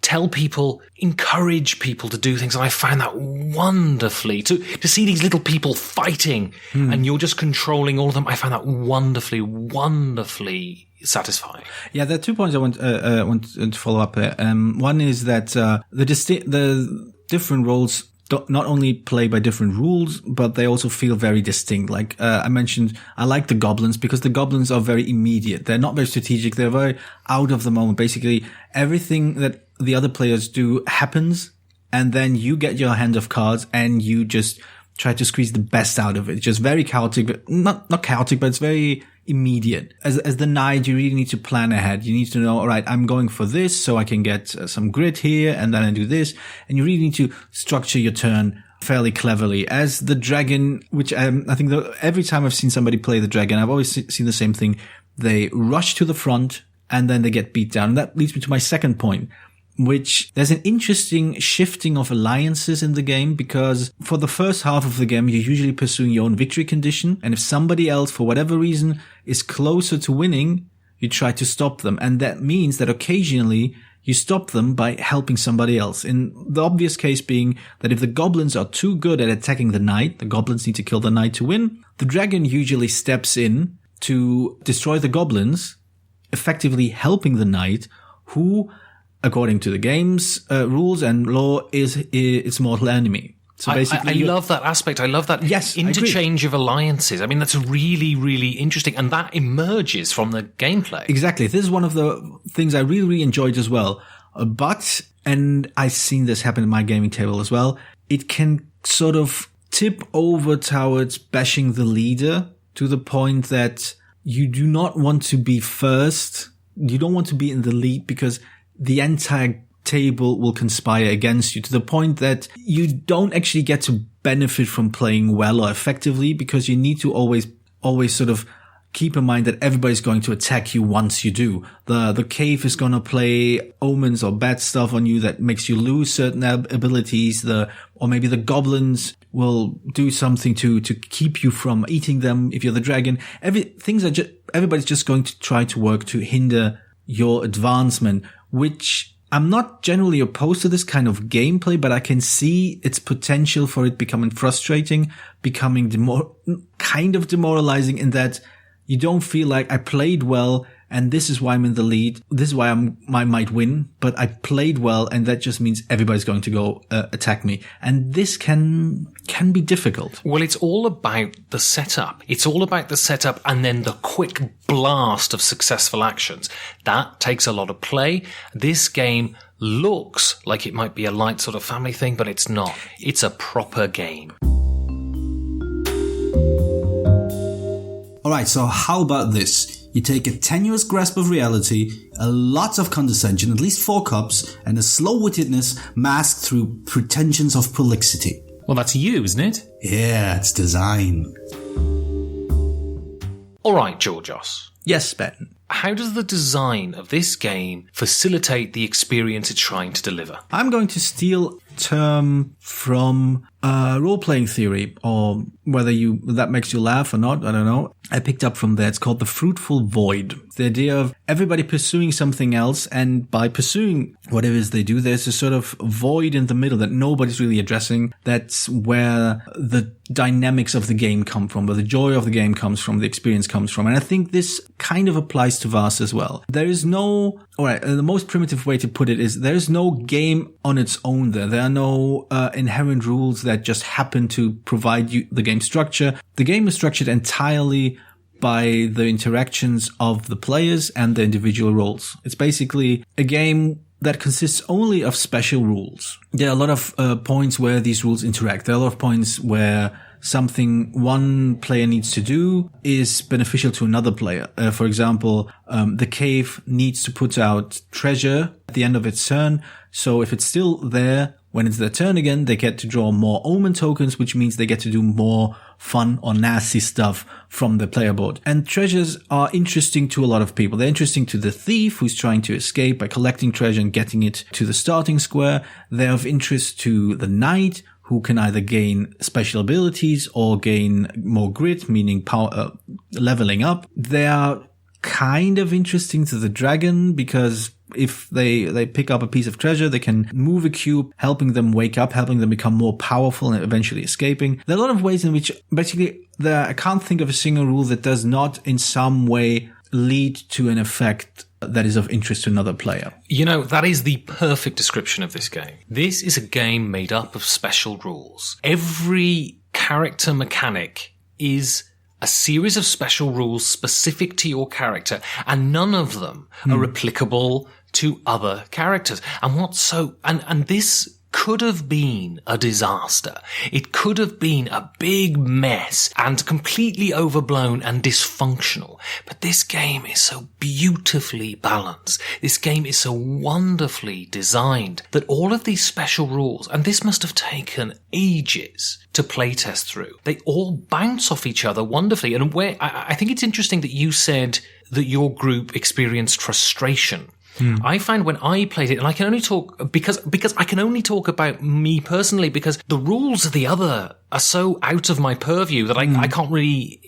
encourage people to do things. And I found that wonderfully to see these little people fighting and you're just controlling all of them. I found that wonderfully, wonderfully satisfying. Yeah, there are 2 points I want to follow up here. One is that the different roles not only play by different rules, but they also feel very distinct. Like I mentioned, I like the goblins because the goblins are very immediate. They're not very strategic. They're very out of the moment. Basically, everything that the other players do happens, and then you get your hand of cards and you just try to squeeze the best out of it. It's just very chaotic, but not chaotic, but it's very immediate. As the knight, you really need to plan ahead. You need to know, all right, I'm going for this so I can get some grit here, and then I do this. And you really need to structure your turn fairly cleverly. As the dragon, which I think every time I've seen somebody play the dragon, I've always seen the same thing. They rush to the front and then they get beat down. And that leads me to my second point, which there's an interesting shifting of alliances in the game, because for the first half of the game, you're usually pursuing your own victory condition. And if somebody else, for whatever reason, is closer to winning, you try to stop them. And that means that occasionally you stop them by helping somebody else. In the obvious case being that if the goblins are too good at attacking the knight, the goblins need to kill the knight to win, the dragon usually steps in to destroy the goblins, effectively helping the knight, who, according to the game's rules and law, is its mortal enemy. So basically, I love that aspect. I love that interchange of alliances. I mean, that's really, really interesting. And that emerges from the gameplay. Exactly. This is one of the things I really, really enjoyed as well. But, and I've seen this happen in my gaming table as well, it can sort of tip over towards bashing the leader to the point that you do not want to be first. You don't want to be in the lead because the entire table will conspire against you, to the point that you don't actually get to benefit from playing well or effectively, because you need to always sort of keep in mind that everybody's going to attack you once you do. The cave is going to play omens or bad stuff on you that makes you lose certain abilities. Or maybe the goblins will do something to keep you from eating them if you're the dragon. Everybody's just going to try to work to hinder your advancement, which I'm not generally opposed to this kind of gameplay, but I can see its potential for it becoming frustrating, becoming kind of demoralizing in that you don't feel like I played well and this is why I'm in the lead. This is why I might win, but I played well and that just means everybody's going to go attack me. And this can be difficult. Well, it's all about the setup. It's all about the setup and then the quick blast of successful actions. That takes a lot of play. This game looks like it might be a light sort of family thing, but it's not. It's a proper game. Alright, so how about this? You take a tenuous grasp of reality, a lot of condescension, at least 4 cups, and a slow-wittedness masked through pretensions of prolixity. Well, that's you, isn't it? Yeah, it's design. All right, Georgios. Yes, Ben. How does the design of this game facilitate the experience it's trying to deliver? I'm going to steal a term from role-playing theory, or whether that makes you laugh or not, I don't know. I picked up from there. It's called the fruitful void. The idea of everybody pursuing something else, and by pursuing whatever it is they do, there's a sort of void in the middle that nobody's really addressing. That's where the dynamics of the game come from, where the joy of the game comes from, the experience comes from. And I think this kind of applies to Vars as well. There is no, the most primitive way to put it is there is no game on its own there. There are no inherent rules that just happen to provide you the game structure. The game is structured entirely by the interactions of the players and the individual roles. It's basically a game that consists only of special rules. There are a lot of points where these rules interact. There are a lot of points where something one player needs to do is beneficial to another player. For example, the cave needs to put out treasure at the end of its turn. So if it's still there, when it's their turn again, they get to draw more omen tokens, which means they get to do more fun or nasty stuff from the player board. And treasures are interesting to a lot of people. They're interesting to the thief who's trying to escape by collecting treasure and getting it to the starting square. They're of interest to the knight, who can either gain special abilities or gain more grit, meaning power, leveling up. They are kind of interesting to the dragon because if they pick up a piece of treasure, they can move a cube, helping them wake up, helping them become more powerful and eventually escaping. There are a lot of ways in which basically I can't think of a single rule that does not in some way lead to an effect that is of interest to another player. You know, that is the perfect description of this game. This is a game made up of special rules. Every character mechanic is a series of special rules specific to your character, and none of them are applicable to other characters. And this could have been a disaster. It could have been a big mess and completely overblown and dysfunctional. But this game is so beautifully balanced. This game is so wonderfully designed that all of these special rules, and this must have taken ages to playtest through, they all bounce off each other wonderfully. And I think it's interesting that you said that your group experienced frustration. I find when I played it, and I can only talk because I can only talk about me personally, because the rules of the other are so out of my purview that I can't really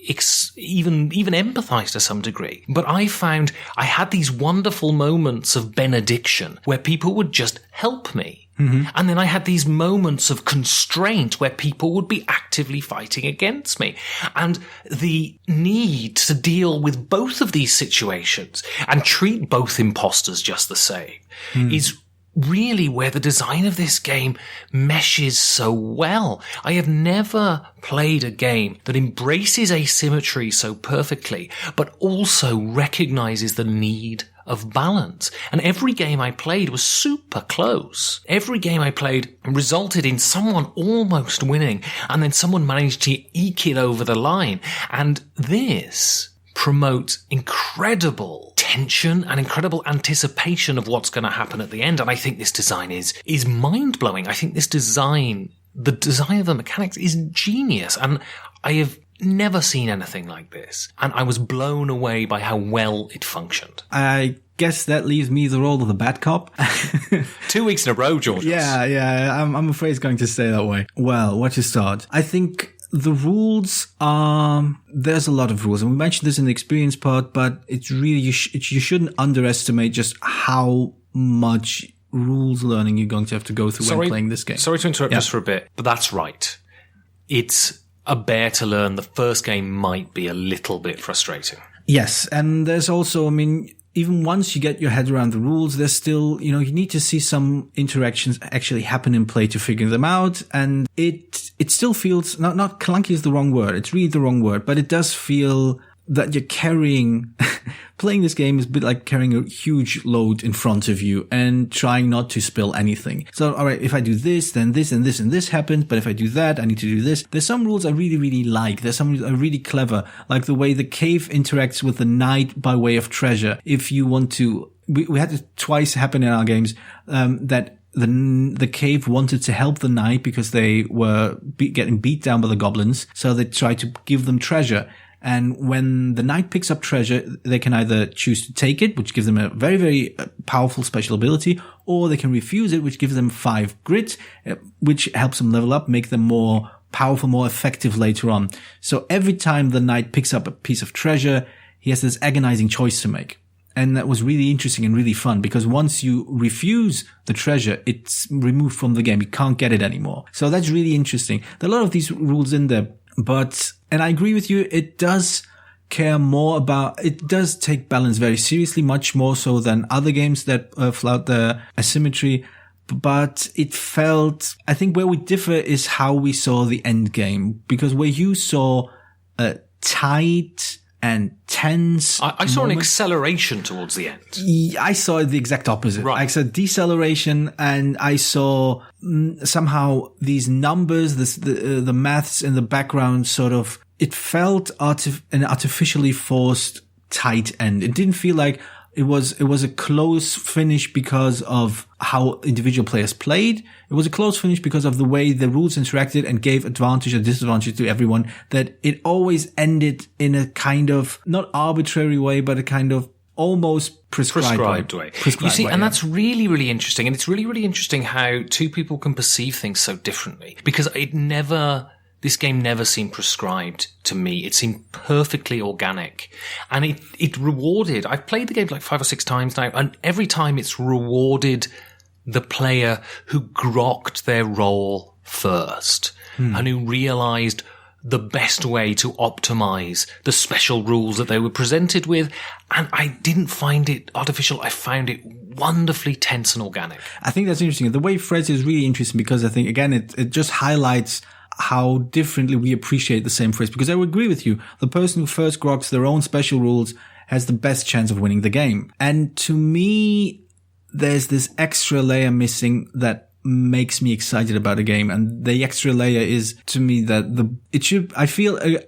even empathize to some degree. But I found I had these wonderful moments of benediction where people would just help me. And then I had these moments of constraint where people would be actively fighting against me. And the need to deal with both of these situations and treat both imposters just the same is really where the design of this game meshes so well. I have never played a game that embraces asymmetry so perfectly, but also recognizes the need of balance. And every game I played was super close. Every game I played resulted in someone almost winning, and then someone managed to eke it over the line. And this promotes incredible tension and incredible anticipation of what's going to happen at the end. And I think this design is mind-blowing. I think this design, the design of the mechanics, is genius. And I have never seen anything like this. And I was blown away by how well it functioned. I guess that leaves me the role of the bad cop. 2 weeks in a row, George. Yeah. I'm afraid it's going to stay that way. Well, where to start? I think the rules are, there's a lot of rules, and we mentioned this in the experience part, but it's really, you shouldn't underestimate just how much rules learning you're going to have to go through when playing this game. Sorry to interrupt just for a bit, but that's right. It's a bear to learn. The first game might be a little bit frustrating. Yes, and there's also, I mean, even once you get your head around the rules, there's still, you need to see some interactions actually happen in play to figure them out. And it still feels, not clunky is the wrong word. It's really the wrong word, but it does feel that you're carrying, playing this game is a bit like carrying a huge load in front of you and trying not to spill anything. So, all right, if I do this, then this and this and this happens. But if I do that, I need to do this. There's some rules I really, really like. There's some rules are really clever, like the way the cave interacts with the knight by way of treasure. If you want to, we had it twice happen in our games, that the cave wanted to help the knight because they were getting beat down by the goblins. So they tried to give them treasure. And when the knight picks up treasure, they can either choose to take it, which gives them a very, very powerful special ability, or they can refuse it, which gives them 5 grit, which helps them level up, make them more powerful, more effective later on. So every time the knight picks up a piece of treasure, he has this agonizing choice to make. And that was really interesting and really fun, because once you refuse the treasure, it's removed from the game. You can't get it anymore. So that's really interesting. There are a lot of these rules in there. But, and I agree with you, it does care more about, it does take balance very seriously, much more so than other games that flout the asymmetry. But it felt, I think where we differ is how we saw the end game, because where you saw tight and tense. I saw an acceleration towards the end. I saw the exact opposite. Right. I saw deceleration, and I saw somehow these numbers, the maths in the background sort of, it felt an artificially forced tight end. It didn't feel like it was a close finish because of how individual players played. It was a close finish because of the way the rules interacted and gave advantage or disadvantage to everyone, that it always ended in a kind of, not arbitrary way, but a kind of almost prescribed way. You see, and that's really, really interesting. And it's really, really interesting how two people can perceive things so differently, because this game never seemed prescribed to me. It seemed perfectly organic. And it rewarded, I've played the game like 5 or 6 times now, and every time it's rewarded the player who grokked their role first and who realized the best way to optimize the special rules that they were presented with. And I didn't find it artificial. I found it wonderfully tense and organic. I think that's interesting. The way it phrased is really interesting, because I think, again, it just highlights how differently we appreciate the same phrase. Because I would agree with you. The person who first groks their own special rules has the best chance of winning the game. And to me, there's this extra layer missing that makes me excited about a game. And the extra layer is, to me, that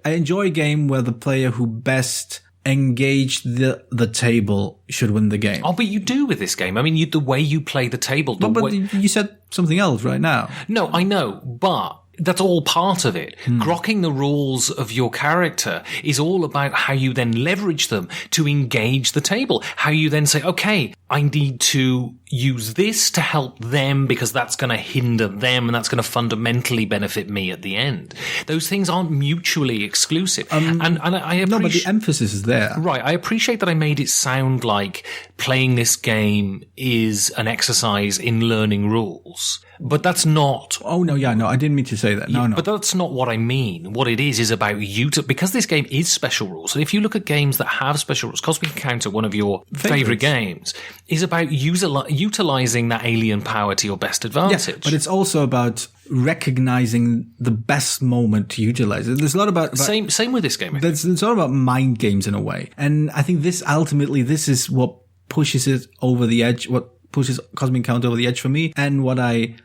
I enjoy a game where the player who best engaged the table should win the game. Oh, but you do with this game. I mean, the way you play the table. But you said something else right now. No, I know, but that's all part of it. Grokking the rules of your character is all about how you then leverage them to engage the table. How you then say, okay, I need to use this to help them because that's going to hinder them and that's going to fundamentally benefit me at the end. Those things aren't mutually exclusive. And I appreciate... No, but the emphasis is there. Right. I appreciate that I made it sound like playing this game is an exercise in learning rules. But that's not... Oh, no, yeah, no, I didn't mean to say that. No. But that's not what I mean. What it is about because this game is special rules. And if you look at games that have special rules, Cosmic Encounter, one of your favorite games, is about utilizing that alien power to your best advantage. Yeah, but it's also about recognizing the best moment to utilize it. There's a lot about same with this game. It's all about mind games in a way. And I think this is what pushes it over the edge, what pushes Cosmic Encounter over the edge for me. And what I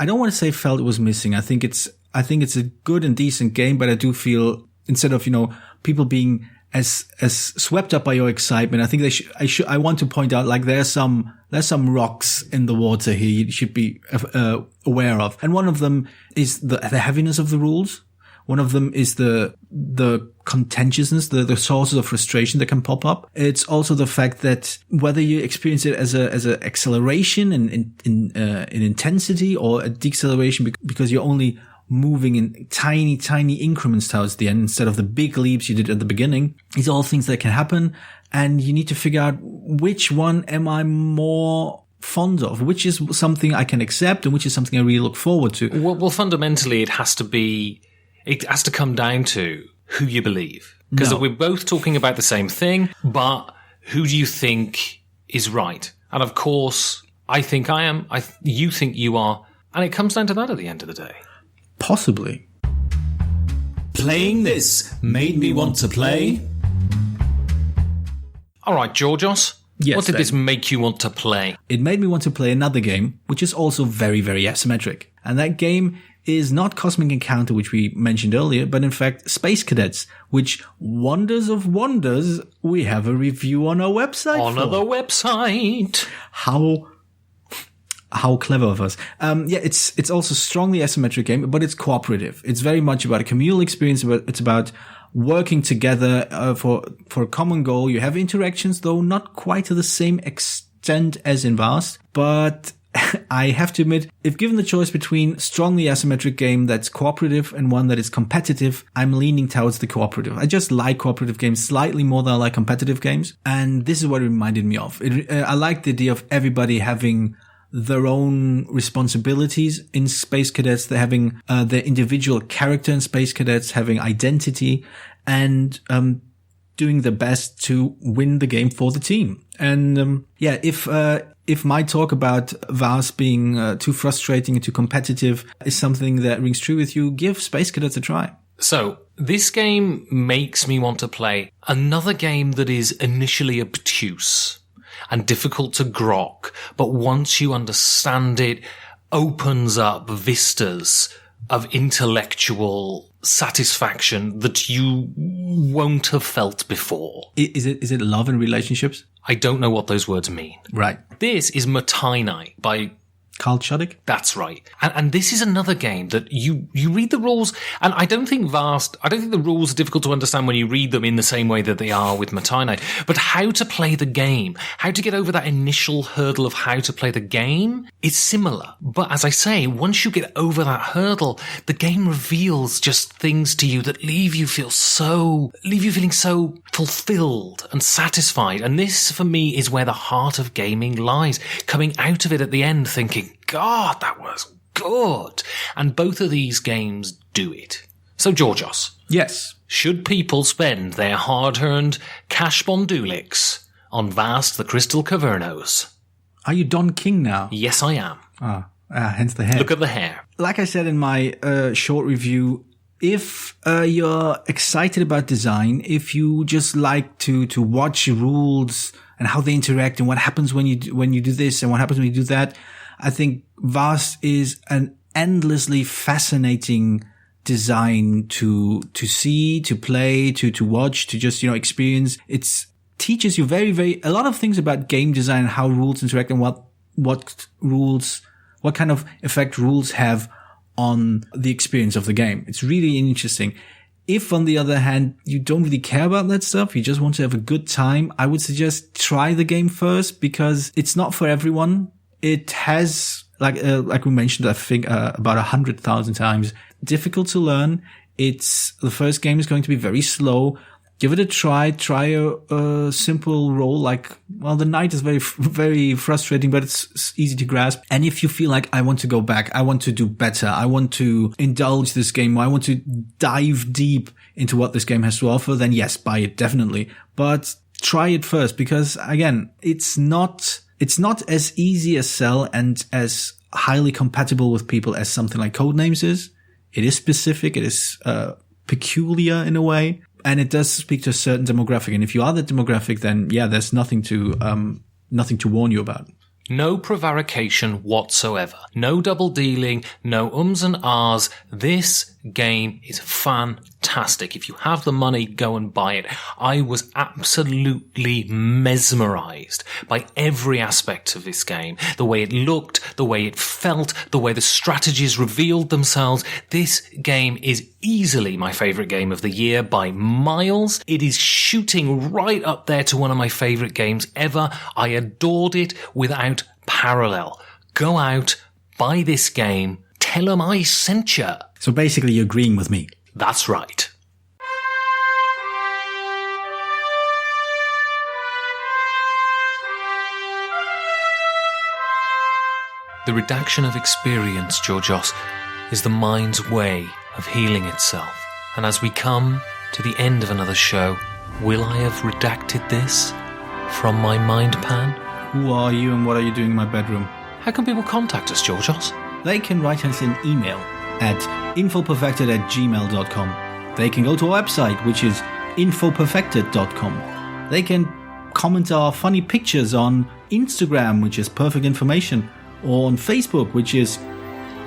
don't want to say felt it was missing. I think it's a good and decent game, but I do feel, instead of, people being as swept up by your excitement, I think I want to point out, like, there's some rocks in the water here you should be aware of. And one of them is the heaviness of the rules, One of them is the contentiousness, the sources of frustration that can pop up. It's also the fact that whether you experience it as a acceleration in intensity or a deceleration because you're only moving in tiny increments towards the end instead of the big leaps you did at the beginning. These are all things that can happen, and you need to figure out which one am I more fond of, which is something I can accept and which is something I really look forward to. Well, fundamentally, it has to come down to who you believe. Because we're both talking about the same thing, but who do you think is right? And of course, I think I am, you think you are, and it comes down to that at the end of the day. Possibly. Playing this made me want to play. All right, Georgios. Yes, what did Ben. this make you want to play? It made me want to play another game, which is also very, very asymmetric. And that game is not Cosmic Encounter, which we mentioned earlier, but in fact Space Cadets, which, wonders of wonders, we have a review on our website. On the website. How clever of us. It's also strongly asymmetric game, but it's cooperative. It's very much about a communal experience. It's about working together for a common goal. You have interactions, though not quite to the same extent as in Vast, but I have to admit, if given the choice between strongly asymmetric game that's cooperative and one that is competitive, I'm leaning towards the cooperative. I just like cooperative games slightly more than I like competitive games, and this is what it reminded me of. I like the idea of everybody having their own responsibilities in Space Cadets. They're having their individual character in Space Cadets, having identity, and doing their best to win the game for the team. And if my talk about VAS being too frustrating and too competitive is something that rings true with you, give Space Cadets a try. So, this game makes me want to play another game that is initially obtuse and difficult to grok, but once you understand it, opens up vistas of intellectual satisfaction that you won't have felt before. Is it love and relationships? I don't know what those words mean. Right. This is Matainai by Carl Chudik? That's right. And this is another game that you read the rules, and I don't think the rules are difficult to understand when you read them in the same way that they are with Matainai. But how to play the game, how to get over that initial hurdle of how to play the game is similar. But as I say, once you get over that hurdle, the game reveals just things to you that leave you feeling so fulfilled and satisfied. And this, for me, is where the heart of gaming lies. Coming out of it at the end thinking, God, that was good. And both of these games do it. So, Georgios. Yes. Should people spend their hard-earned cash bondulics on Vast the Crystal Caverns? Are you Don King now? Yes, I am. Hence the hair. Look at the hair. Like I said in my short review, if you're excited about design, if you just like to watch rules and how they interact and what happens when you do this and what happens when you do that, I think Vast is an endlessly fascinating design to see, to play, to watch, to just, experience. It teaches you a lot of things about game design, how rules interact and what kind of effect rules have on the experience of the game. It's really interesting. If, on the other hand, you don't really care about that stuff, you just want to have a good time, I would suggest try the game first, because it's not for everyone. It has, like we mentioned, I think, about 100,000 times, difficult to learn. The first game is going to be very slow. Give it a try. Try a simple role the knight is very, very frustrating, but it's easy to grasp. And if you feel like, I want to go back, I want to do better, I want to indulge this game, I want to dive deep into what this game has to offer, then yes, buy it, definitely. But try it first, because again, it's not as easy a sell and as highly compatible with people as something like Codenames is. It is specific. It is peculiar in a way, and it does speak to a certain demographic. And if you are that demographic, then yeah, there's nothing to warn you about. No prevarication whatsoever. No double dealing. No ums and ahs. This game is fantastic. If you have the money, go and buy it. I was absolutely mesmerized by every aspect of this game. The way it looked, the way it felt, the way the strategies revealed themselves. This game is easily my favorite game of the year by miles. It is shooting right up there to one of my favorite games ever. I adored it without parallel. Go out, buy this game, tell them I sent you. So basically you're agreeing with me. That's right. The redaction of experience, Georgios, is the mind's way of healing itself. And as we come to the end of another show, will I have redacted this from my mind pan? Who are you and what are you doing in my bedroom? How can people contact us, Georgios? They can write us an email at infoperfected@gmail.com. They can go to our website, which is infoperfected.com. They can comment our funny pictures on Instagram, which is Perfect Information, or on Facebook, which is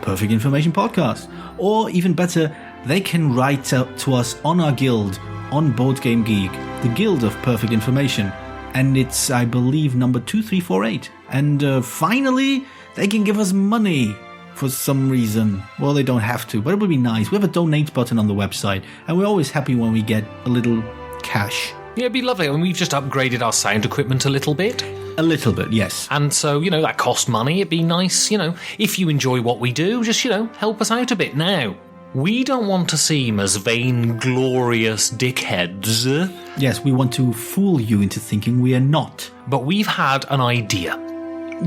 Perfect Information Podcast. Or even better, they can write to us on our guild on Board Game Geek, the Guild of Perfect Information. And it's, I believe, number 2348. And finally, they can give us money for some reason. Well, they don't have to, but it would be nice. We have a donate button on the website, and we're always happy when we get a little cash. Yeah, it'd be lovely. I mean, we've just upgraded our sound equipment a little bit. A little bit, yes. And so, that cost money. It'd be nice, if you enjoy what we do, just, help us out a bit. Now, we don't want to seem as vainglorious dickheads. Yes, we want to fool you into thinking we are not. But we've had an idea.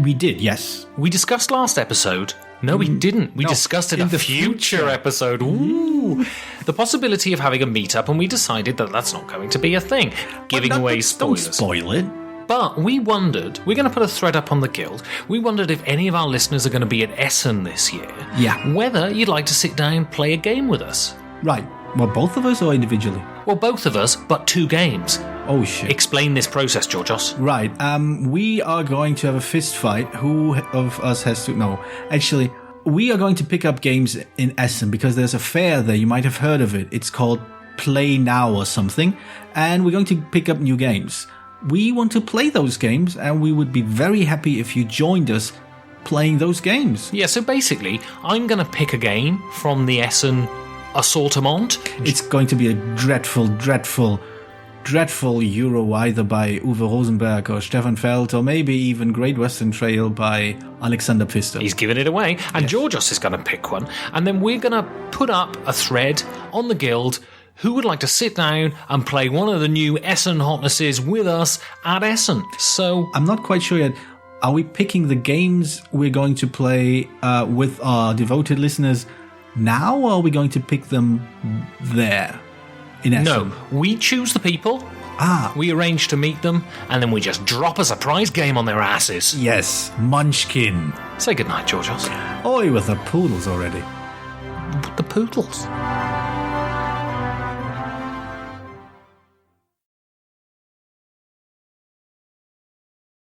We did, yes. We discussed last episode. No, we didn't. We discussed it in a future episode. Ooh. The possibility of having a meetup, and we decided that that's not going to be a thing. Giving away spoilers. Don't spoil it. But we wondered, we're going to put a thread up on the guild, we wondered if any of our listeners are going to be at Essen this year. Yeah. Whether you'd like to sit down and play a game with us. Right. Well, both of us or individually? Well, both of us, but 2 games. Oh, shit. Explain this process, Georgios. Right. We are going to have a fist fight. Who of us has to... No. Actually, we are going to pick up games in Essen because there's a fair there. You might have heard of it. It's called Play Now or something. And we're going to pick up new games. We want to play those games, and we would be very happy if you joined us playing those games. Yeah, so basically, I'm going to pick a game from the Essen assortment. It's going to be a dreadful Euro either by Uwe Rosenberg or Stefan Feld, or maybe even Great Western Trail by Alexander Pfister. He's giving it away, and yes. Georgios is going to pick one, and then we're going to put up a thread on the guild. Who would like to sit down and play one of the new Essen hotnesses with us at Essen? So I'm not quite sure yet. Are we picking the games we're going to play with our devoted listeners now, or are we going to pick them there in Essen? No, we choose the people. We arrange to meet them, and then we just drop a surprise game on their asses. Yes, Munchkin. Say goodnight, Georgios. Oi, with the poodles already. The poodles.